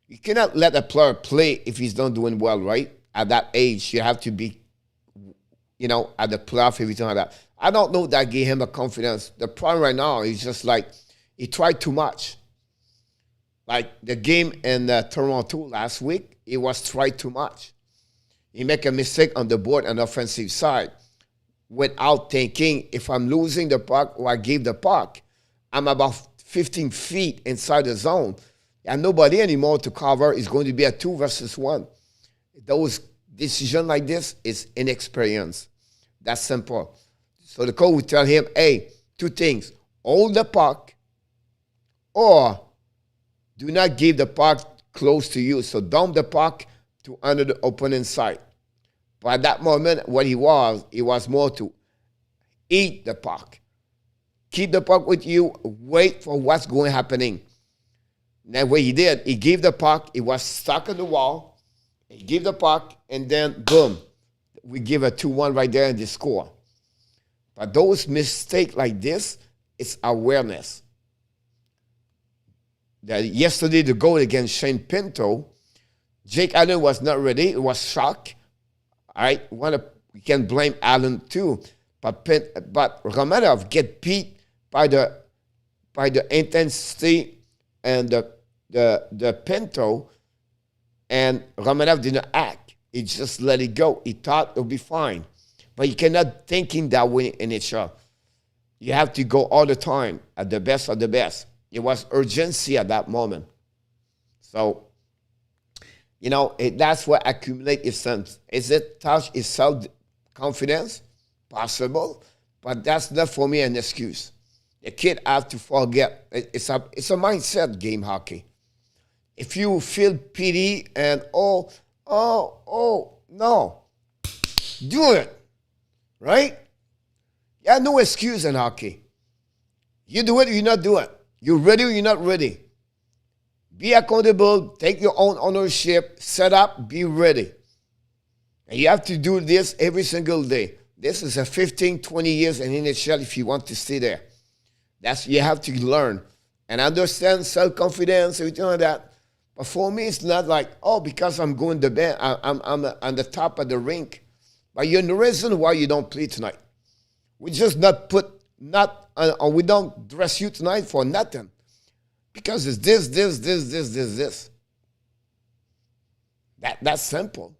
you cannot let a player play if he's not doing well, right? At that age, you have to be, at the playoff, everything like that. I don't know that gave him a confidence. The problem right now is just like he tried too much. Like the game in Toronto last week, it was tried too much. He make a mistake on the board on the offensive side without thinking, if I'm losing the puck or I give the puck, I'm about 15 feet inside the zone. And nobody anymore to cover is going to be a 2 versus 1. Those decisions like this is inexperience. That's simple. So the coach would tell him, hey, 2 things. Hold the puck or do not give the puck close to you. So dump the puck to under the opponent's side. But at that moment, what he was more to eat the puck. Keep the puck with you, wait for what's going happening. And then what he did, he gave the puck, it was stuck on the wall, he gave the puck, and then boom, we give a 2-1 right there and they score. But those mistakes like this, it's awareness. Yesterday, the goal against Shane Pinto, Jake Allen was not ready. It was shock. All right, we can blame Allen too, but Romanov get beat by the intensity and the Pinto, and Romanov didn't act. He just let it go. He thought it would be fine, but you cannot think in that way in NHL. You have to go all the time at the best of the best. It was urgency at that moment, so. That's what accumulates his sense. Is it touch his self-confidence? Possible. But that's not for me an excuse. The kid have to forget. It's a mindset game, hockey. If you feel pity and, no. Do it. Right? You have no excuse in hockey. You do it or you not do it. You're ready or you're not ready. Be accountable, take your own ownership, set up, be ready. And you have to do this every single day. This is a 15, 20 years in NHL if you want to stay there. You have to learn and understand self-confidence, everything like that. But for me, it's not like, because I'm going to bed, I'm on the top of the rink. But you're the reason why you don't play tonight. We just not put we don't dress you tonight for nothing. Because it's this. That's simple.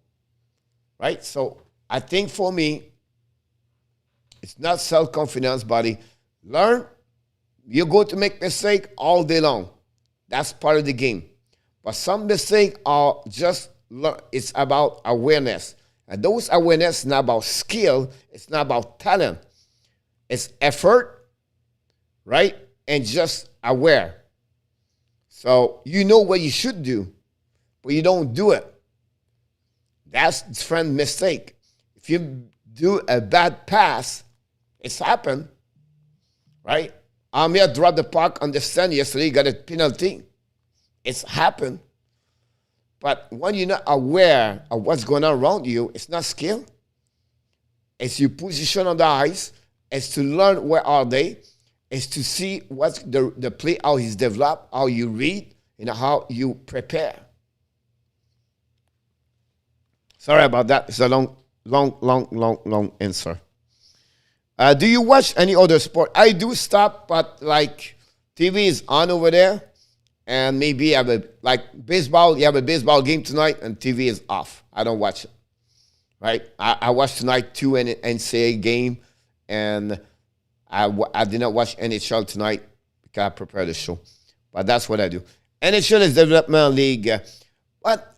Right? So I think for me, it's not self-confidence, buddy. Learn. You're going to make mistakes all day long. That's part of the game. But some mistakes are just, it's about awareness. And those awareness is not about skill. It's not about talent. It's effort, right? And just aware. So you know what you should do, but you don't do it. That's friend mistake. If you do a bad pass, it's happened, right? Amir dropped the puck on the stand yesterday, got a penalty. It's happened. But when you're not aware of what's going on around you, it's not skill. It's your position on the ice. It's to learn where are they. It's to see what's the play, how he's developed, how you read, and how you prepare. Sorry about that. It's a long answer. Do you watch any other sport? I do stop, but like TV is on over there, and maybe you have baseball. You have a baseball game tonight, and TV is off. I don't watch it. Right? I watched tonight 2 NCAA game, and I did not watch NHL tonight because I prepared the show. But that's what I do. NHL is developmental league, but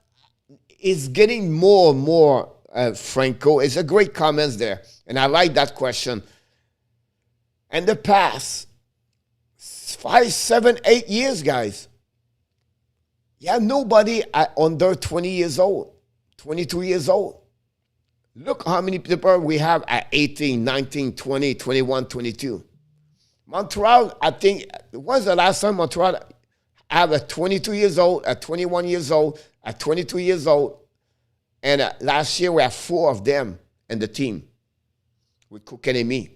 it's getting more and more. Franco, it's a great comments there, and I like that question. In the past 5, 7, 8 years, guys, nobody under 20 years old, 22 years old. Look how many people we have at 18, 19, 20, 21, 22. Montreal, I think, when's the last time Montreal have a 22 years old, a 21 years old, a 22 years old? And last year we had 4 of them in the team with Kokanemi.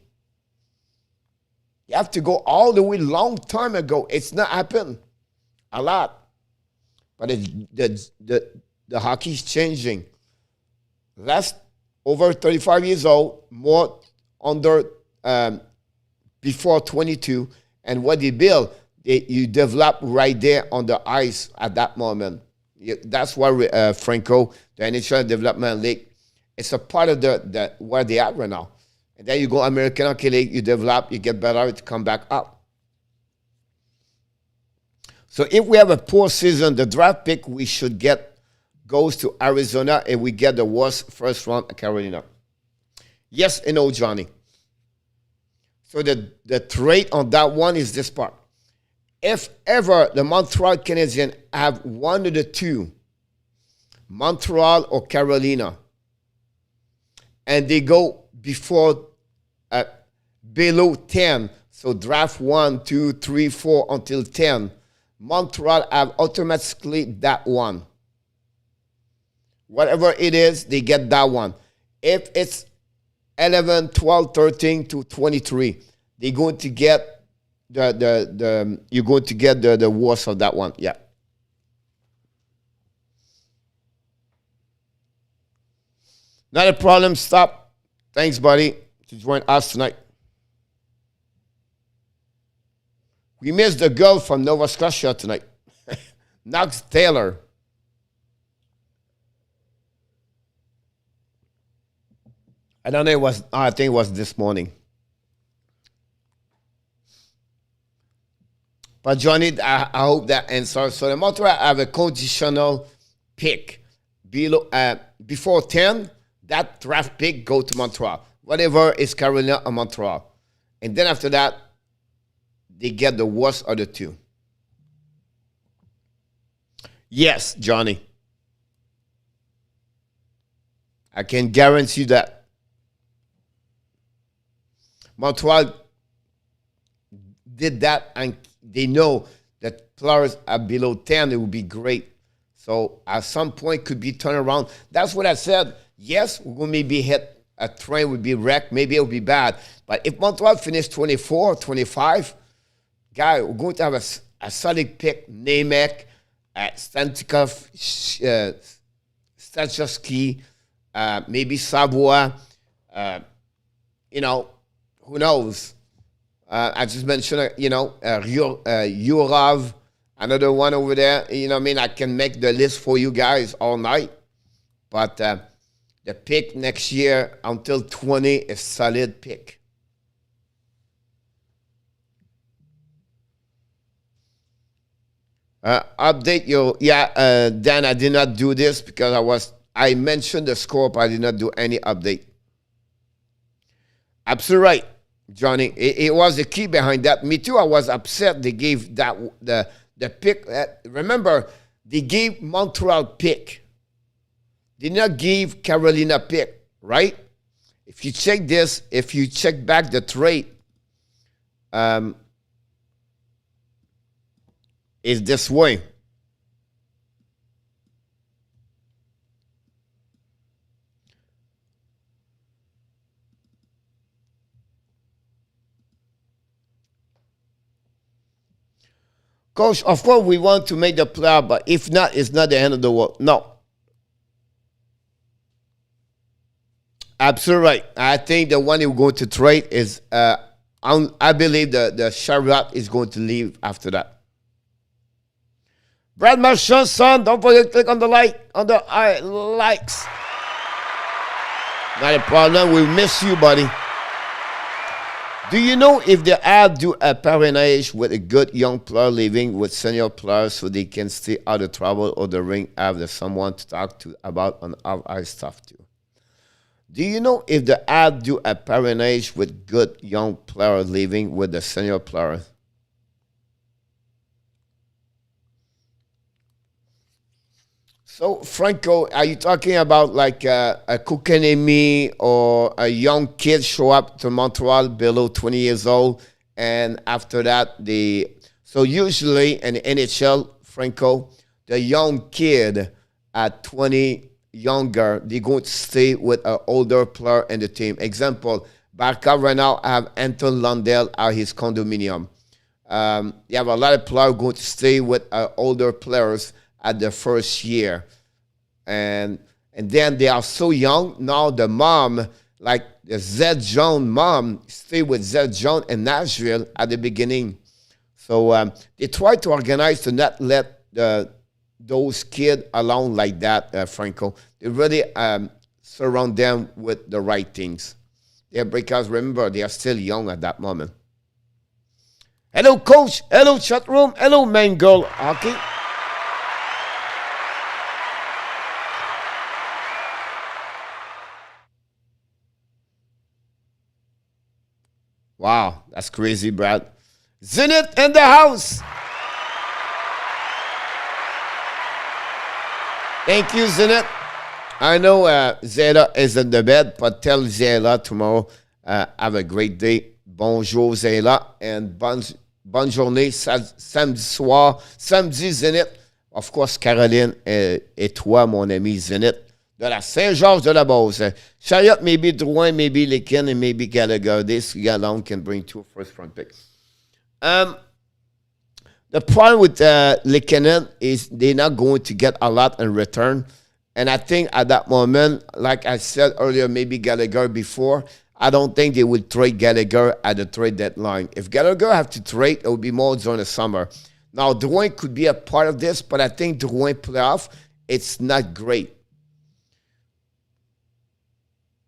You have to go all the way long time ago. It's not happened a lot. But the hockey's changing. Less over 35 years old, more under before 22. And what they build, you develop right there on the ice at that moment. That's why Franco, the NHL Development League, it's a part of the where they are right now. And then you go American Hockey League, you develop, you get better, to come back up. So if we have a poor season, the draft pick we should get goes to Arizona, and we get the worst first round at Carolina. Yes and no, Johnny. So the trade on that one is this part. If ever the Montreal Canadiens have one of the two, Montreal or Carolina, and they go before below 10, so draft 1, 2, 3, 4 until 10, Montreal have automatically that one. Whatever it is, they get that one. If it's 11, 12, 13 to 23, they're going to get you're going to get the worst of that one. Yeah. Not a problem. Stop. Thanks, buddy, to join us tonight. We missed the girl from Nova Scotia tonight. Knox Taylor. I don't know. I think it was this morning. But Johnny, I hope that answers. So the Montreal have a conditional pick below before 10. That draft pick go to Montreal. Whatever is Carolina or Montreal, and then after that, they get the worst of the two. Yes, Johnny. I can guarantee that. Montreal did that, and they know that players are below 10, it would be great. So at some point could be turned around. That's what I said. Yes, we're going to maybe hit a train, would be wrecked. Maybe it'll be bad. But if Montreal finish 24, 25, guy, we're going to have a solid pick. Nemec, Stantikov, Stachowski, maybe Savoie. Who knows? I just mentioned, Yurav, another one over there. You know what I mean? I can make the list for you guys all night. But the pick next year until 20 is solid pick. Update your, Dan, I did not do this because I mentioned the score, but I did not do any update. Absolutely right, Johnny. It was the key behind that. Me too, I was upset they gave that the pick. Remember, they gave Montreal pick. They did not give Carolina pick, right? If you check this, if you check back the trade, is this way. Coach, of course we want to make the playoff, but if not, it's not the end of the world. No. Absolutely right. I think the one you're going to trade is, I believe the Charlotte is going to leave after that. Brad Marchand, son, don't forget to click on the likes. Not a problem. We'll miss you, buddy. Do you know if the ad do a parentage with a good young player leaving with senior players so they can stay out of trouble or the ring have someone to talk to about on our stuff too? Do you know if the ad do a parentage with good young player leaving with the senior players? So, Franco, are you talking about like a Kokanemi or a young kid show up to Montreal below 20 years old, and after that, so usually in the NHL, Franco, the young kid at 20 younger, they're going to stay with an older player in the team. Example, Barkav right now have Anton Lundell at his condominium. You have a lot of players going to stay with older players at the first year. And then they are so young. Now the mom, like the Zed Jones mom, stay with Zed Jones in Nashville at the beginning. So they try to organize to not let those kids alone like that, Franco. They really surround them with the right things. Yeah, because remember, they are still young at that moment. Hello, coach. Hello, chat room. Hello, man, girl, hockey. Wow, that's crazy, Brad. Zenit in the house. Thank you, Zenit. I know Zayla is in the bed, but tell Zayla tomorrow, have a great day. Bonjour, Zayla, and bonne journée. Samedi soir, samedi Zenit. Of course, Caroline et toi, mon ami Zenit, de la Saint-Georges-de-la-Beauce. Chariot, maybe Drouin, maybe Lekin, and maybe Gallagher. This guy alone can bring 2 first-round picks. The problem with Lekinen is they're not going to get a lot in return. And I think at that moment, like I said earlier, maybe Gallagher before, I don't think they would trade Gallagher at the trade deadline. If Gallagher have to trade, it would be more during the summer. Now, Drouin could be a part of this, but I think Drouin playoff, it's not great.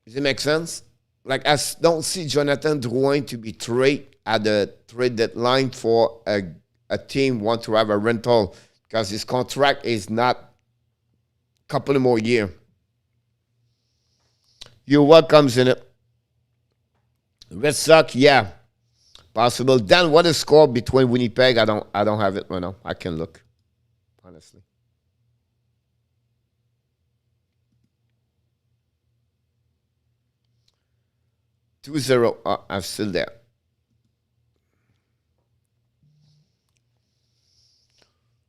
Does it make sense? Like, I don't see Jonathan Drouin to be traded at the trade deadline for a team want to have a rental because his contract is not a couple of more years. You're welcome, in it. Red Sox, yeah, possible. Dan, what is the score between Winnipeg? I don't have it right now. I can look, honestly. Two-zero. I'm still there.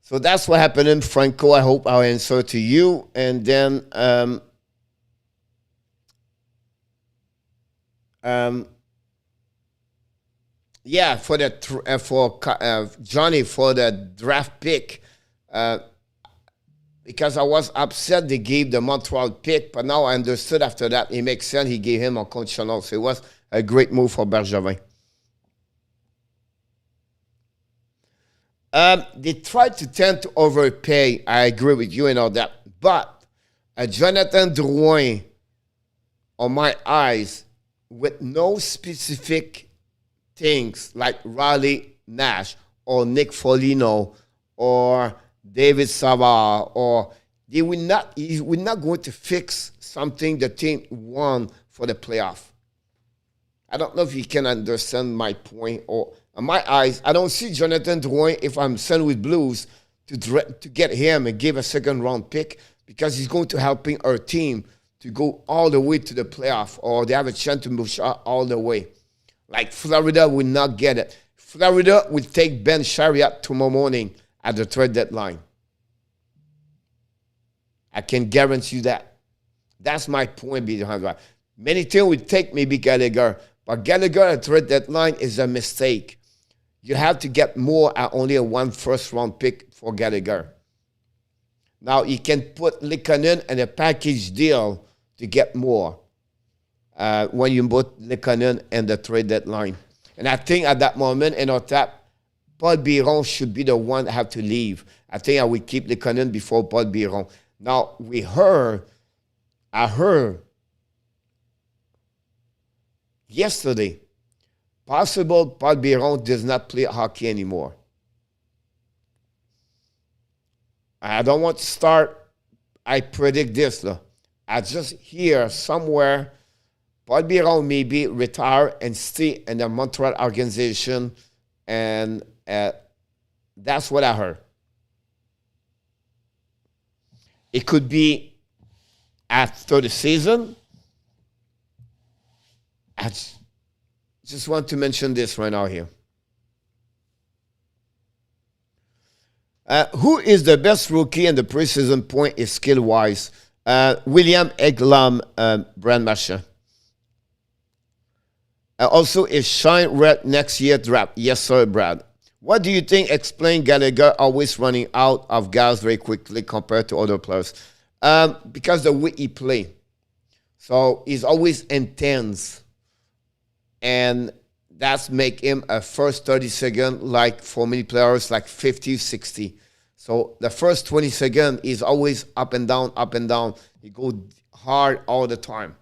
So that's what happened in Franco. I hope I'll answer to you. And then yeah, for Johnny for the draft pick, because I was upset they gave the Montreal pick, but now I understood after that it makes sense he gave him a conditional. So it was a great move for Bergeron. They try to tend to overpay. I agree with you and all that. But Jonathan Drouin, on my eyes, with no specific things like Riley Nash or Nick Foligno or David Savard, or he will not going to fix something the team won for the playoff. I don't know if you can understand my point. Or in my eyes, I don't see Jonathan Drouin, if I'm St. Louis Blues, to get him and give a second round pick, because he's going to helping our team to go all the way to the playoff, or they have a chance to move all the way. Like Florida will not get it. Florida will take Ben Chariot tomorrow morning at the trade deadline. I can guarantee you that. That's my point behind that. Many teams will take maybe Gallagher, but Gallagher at trade deadline is a mistake. You have to get more at only a 1 first-round pick for Gallagher. Now, you can put Lehkonen in a package deal to get more when you put Lehkonen in the trade deadline. And I think at that moment, in our tap, Paul Biron should be the one that have to leave. I think I will keep Lehkonen before Paul Biron. Now, I heard yesterday, possible Paul Biron does not play hockey anymore. I don't want to start, I predict this. I just hear somewhere Paul Biron maybe retire and stay in the Montreal organization, and that's what I heard. It could be after the season. I just want to mention this right now here. Who is the best rookie in the preseason point is skill-wise? William Eglam, Brand Marchand. Also, is Shine Red next year draft? Yes, sir, Brad. What do you think explain Gallagher always running out of gas very quickly compared to other players? Because the way he play. So he's always intense. And that's make him a first 30 seconds, like for many players, like 50, 60. So the first 20 seconds is always up and down, up and down. He go hard all the time.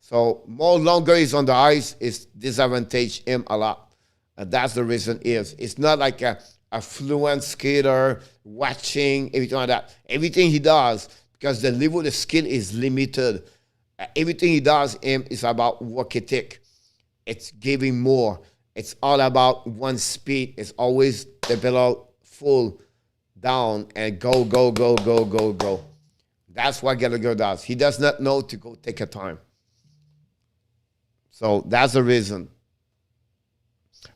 So more longer he's on the ice is disadvantage him a lot. And that's the reason is. It's not like a fluent skater, watching, everything like that. Everything he does, because the level of skill is limited. Everything he does is about work ethic. It's giving more. It's all about one speed. It's always the pedal full down and go, go, go, go, go, go. That's what Gallagher does. He does not know to go take a time. So that's the reason.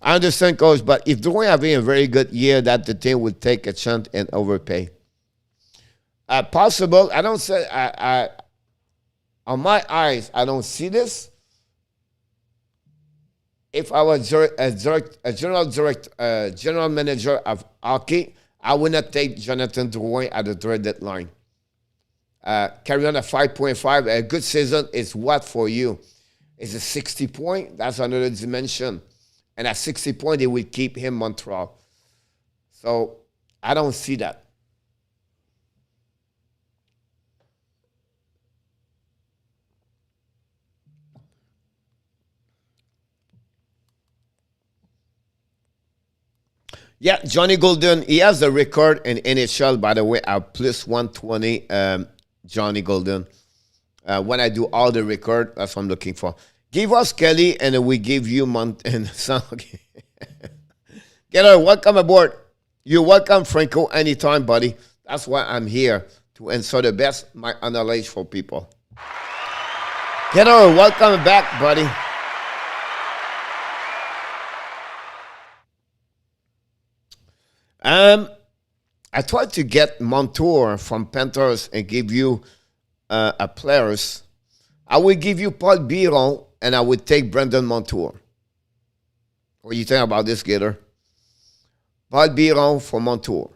I understand, Coach, but if Drouin having a very good year, that the team would take a chance and overpay. Possible. I don't say, on my eyes, I don't see this. If I was a general manager of hockey, I would not take Jonathan Drouin at the trade deadline. Carry on a 5.5. A good season is what for you? Is a 60 point? That's another dimension. And at 60 point, they will keep him Montreal. So I don't see that. Yeah, Johnny Golden, he has the record in NHL, by the way, at plus 120, Johnny Golden. When I do all the record, that's what I'm looking for. Give us Kelly, and we give you and okay. Keller, welcome aboard. You're welcome, Franco, anytime, buddy. That's why I'm here, to answer the best my knowledge for people. Keller, welcome back, buddy. I tried to get Montour from Panthers and give you a players. I will give you Paul Biron, and I would take Brendan Montour. What do you think about this, Gator? Paul Biron for Montour.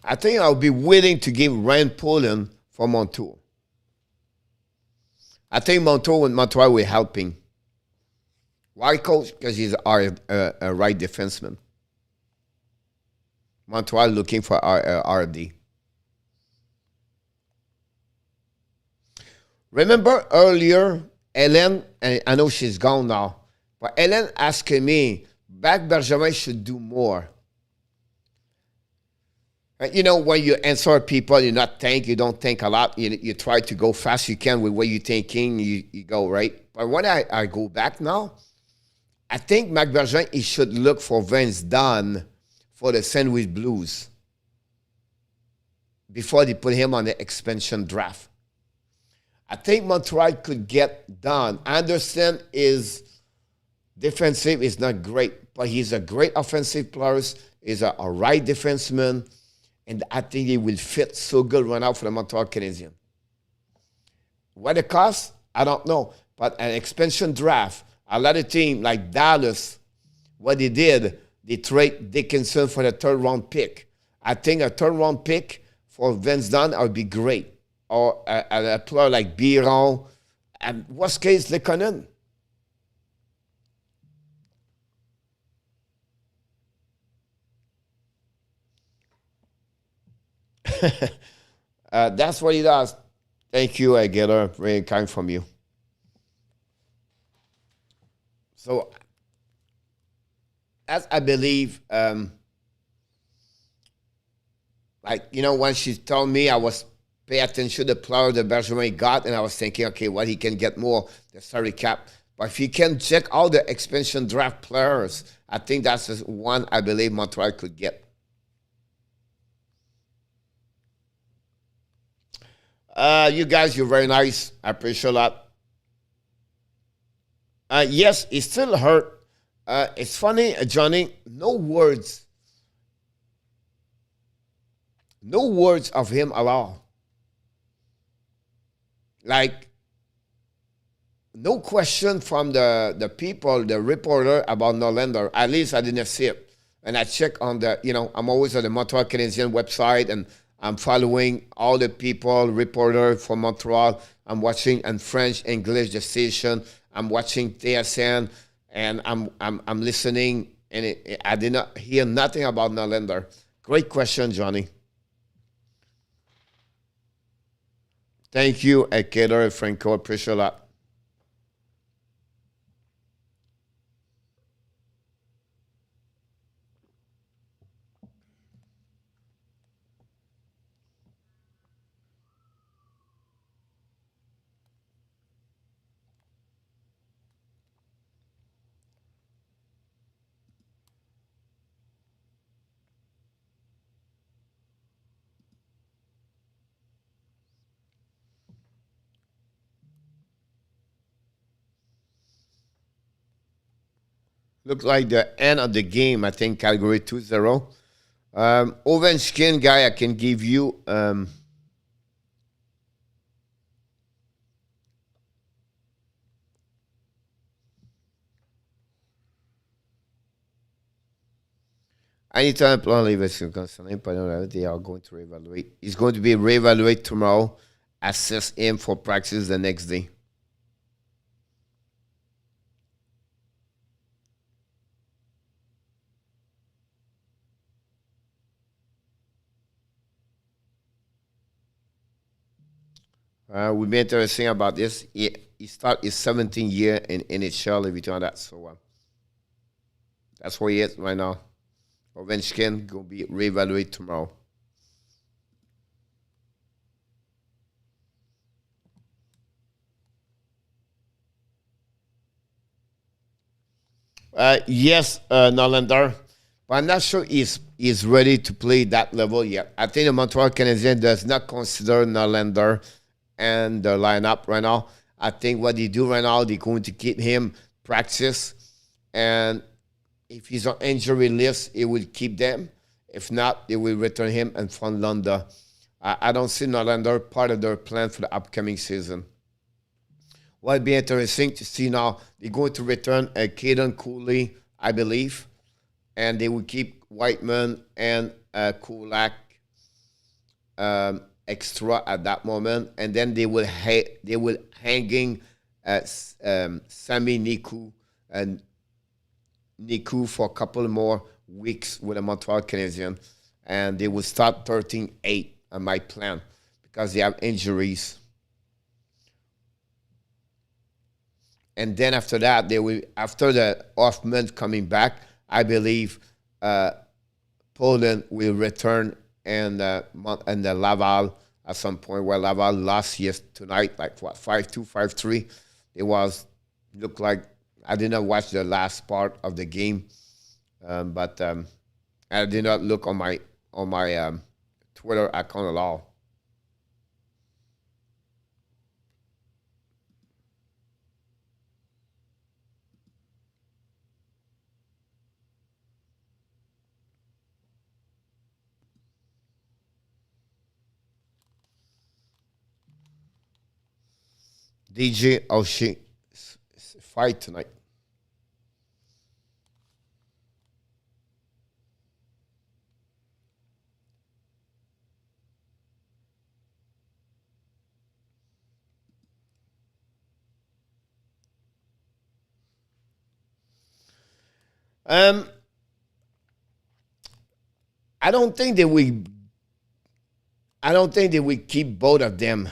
I think I'll be willing to give Rand Poland for Montour. I think Montreal will help him. Why, coach? Because he's a right defenseman. Montreal looking for RD. Remember earlier, Ellen, and I know she's gone now, but Ellen asking me, Bergeron should do more. You know, when you answer people, you don't think a lot. You try to go fast you can with what you're thinking, you go, right? But when I go back now, I think Bergeron, he should look for Vince Dunn for the St. Louis Blues before they put him on the expansion draft. I think Montreal could get done. I understand his defensive is not great, but he's a great offensive player. He's a right defenseman. And I think he will fit so good right now for the Montreal Canadiens. What it costs, I don't know. But an expansion draft, a lot of teams like Dallas, what they did, they trade Dickinson for the third-round pick. I think a third-round pick for Vince Dunn would be great. Or a player like Bergeron, and worst case, Lekonen. That's what he does. Thank you, Geller. Very kind from you. So, as I believe, when she told me, I was pay attention to the player that Bergeron got, and I was thinking, okay, what he can get more, the salary cap. But if you can check all the expansion draft players, I think that's the one I believe Montreal could get. You guys, you're very nice. I appreciate that. Yes, he still hurt. It's funny, Johnny, no words of him at all. Like, no question from the people, the reporter about Norlander. At least I didn't see it. And I check on I'm always on the Montreal Canadiens website, and I'm following all the people, reporter from Montreal. I'm watching in French, English, the station. I'm watching TSN, and I'm listening, and I did not hear nothing about Norlander. Great question, Johnny. Thank you, Kader and Franco. Appreciate that. Looked like the end of the game. I think Calgary 2-0. Ovechkin guy, I can give you. Anytime plan leave is concerning, but they are going to reevaluate. He's going to be reevaluated tomorrow. Assess him for practice the next day. Will be interesting about this. He started his 17th year in NHL, everything like that. So that's where he is right now. Ovechkin going to be reevaluated tomorrow. Yes, Norlander. But I'm not sure he's ready to play that level yet. I think the Montreal Canadiens does not consider Norlander and the lineup right now. I think what they do right now, they're going to keep him practice. And if he's on injury list, it will keep them. If not, they will return him and fund London. I don't see Norlander part of their plan for the upcoming season. What would be interesting to see now, they're going to return Caden Cooley, I believe. And they will keep Whiteman and Kulak extra at that moment, and then they will hanging Sami Niku for a couple more weeks with the Montreal Canadiens, and they will start 13-8 on my plan because they have injuries. And then after that, they will, after the Hoffman coming back, I believe Poland will return and the Laval at some point, where Laval lost tonight, like what, 5-2, 5-3. It looked like, I did not watch the last part of the game, but I did not look on my Twitter account at all. DJ Oshie fight tonight. I don't think that we keep both of them.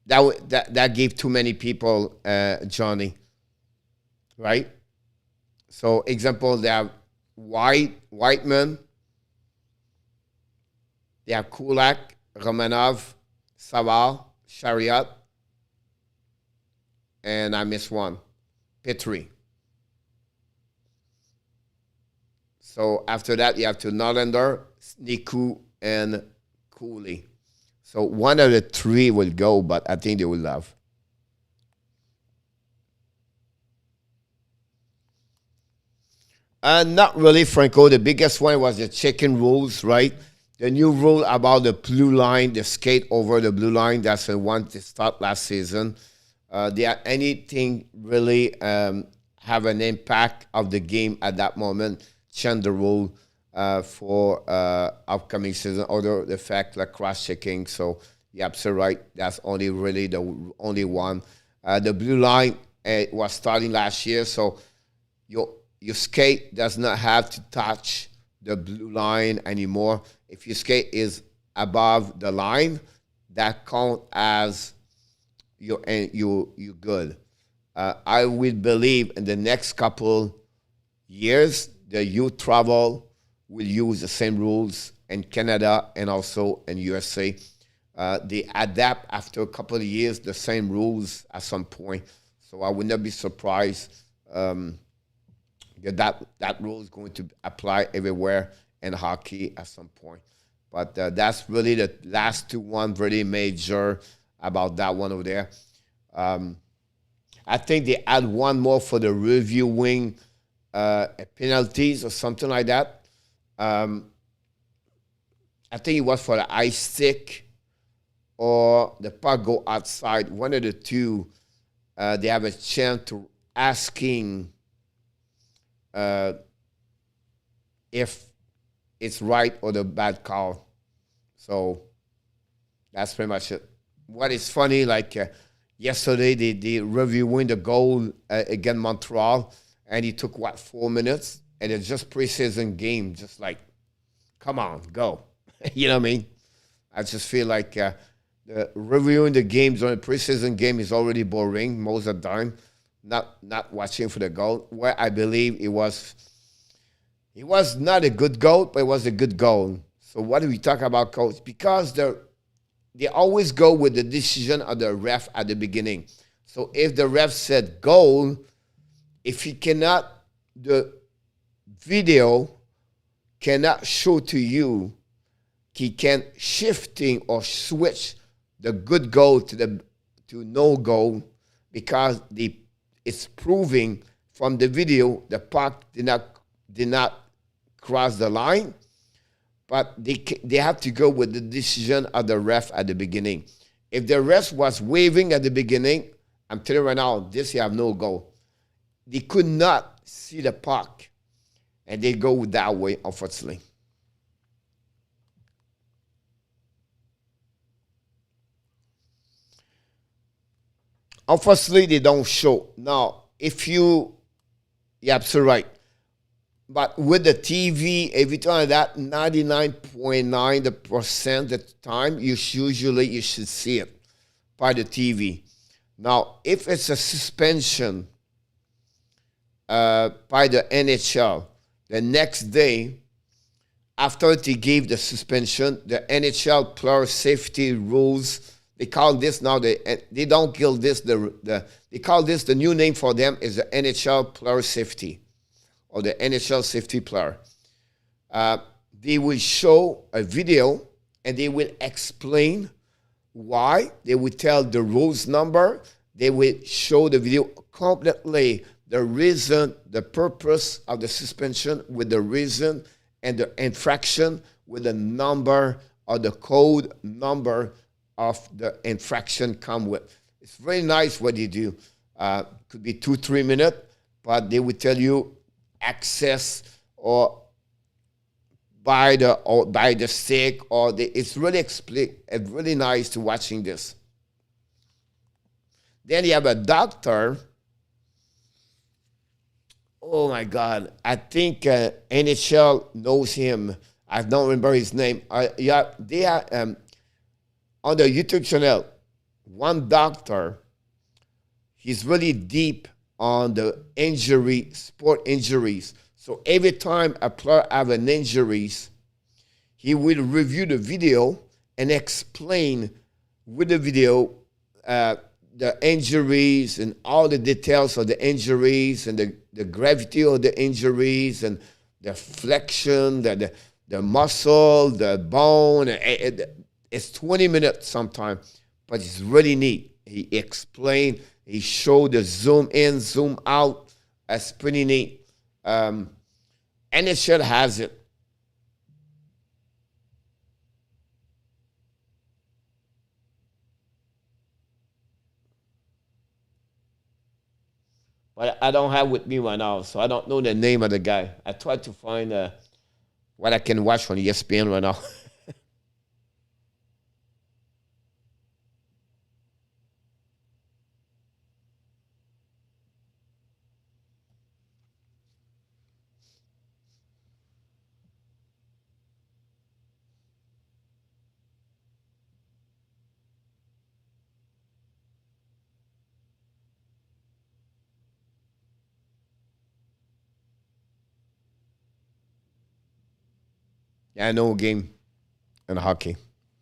That gave too many people Johnny, right? So example, they have Whiteman, they have Kulak, Romanov, Savard, Chariot, and I missed one, Petrie. So after that, you have to Norlander, Niku, and Cooley. So one of the three will go, but I think they will love. Not really, Franco. The biggest one was the chicken rules, right? The new rule about the blue line, the skate over the blue line, that's the one to start last season. Anything really have an impact of the game at that moment, change the rule for upcoming season, or the fact like cross-checking. So you're absolutely right. That's only really the only one. The blue line was starting last year, so your skate does not have to touch the blue line anymore. If your skate is above the line, that count as you're good. I would believe in the next couple years, the youth travel will use the same rules in Canada and also in USA. They adapt after a couple of years the same rules at some point. So I would not be surprised that rule is going to apply everywhere in hockey at some point. But that's really the last one really major about that one over there. I think they add one more for the reviewing penalties or something like that. I think it was for the ice stick or the puck go outside. One of the two, they have a chance to asking if it's right or the bad call. So that's pretty much it. What is funny, like yesterday, they reviewing the goal against Montreal, and it took, 4 minutes? And it's just preseason game, just like, come on, go. You know what I mean? I just feel like reviewing the games on a preseason game is already boring most of the time. Not watching for the goal, where I believe it was not a good goal, but it was a good goal. So what do we talk about, coach? Because they always go with the decision of the ref at the beginning. So if the ref said goal, if the video cannot show to you, he can shifting or switch the good goal to no goal, because it's proving from the video the puck did not cross the line, but they have to go with the decision of the ref at the beginning. If the ref was waving at the beginning, I'm telling you right now, you have no goal. They could not see the puck, and they go that way, unfortunately. Unfortunately, they don't show. Now, if you're absolutely right. But with the TV, everything like that, 99.9% of the time, usually you should see it by the TV. Now, if it's a suspension by the NHL, the next day, after they gave the suspension, the NHL player safety rules, they call this now, they don't call this, they call this, the new name for them is the NHL player safety, or the NHL safety player. They will show a video and they will explain why. They will tell the rules number. They will show the video completely, the reason, the purpose of the suspension with the reason, and the infraction with the number or the code number of the infraction come with. It's very nice what they do. Could be 2-3 minutes, but they will tell you access or by the stick, or it's really really nice to watching this. Then you have a doctor. Oh my God! I think NHL knows him. I don't remember his name. Yeah, they are on the YouTube channel. One doctor. He's really deep on the sport injuries. So every time a player have an injuries, he will review the video and explain with the video the injuries and all the details of the injuries and the gravity of the injuries and the flexion, the muscle, the bone. It's 20 minutes sometimes, but it's really neat. He explained, he showed the zoom in, zoom out. That's pretty neat. NHL has it. But I don't have with me right now, so I don't know the name of the guy. I tried to find what I can watch on ESPN right now. Yeah, I know a game in hockey.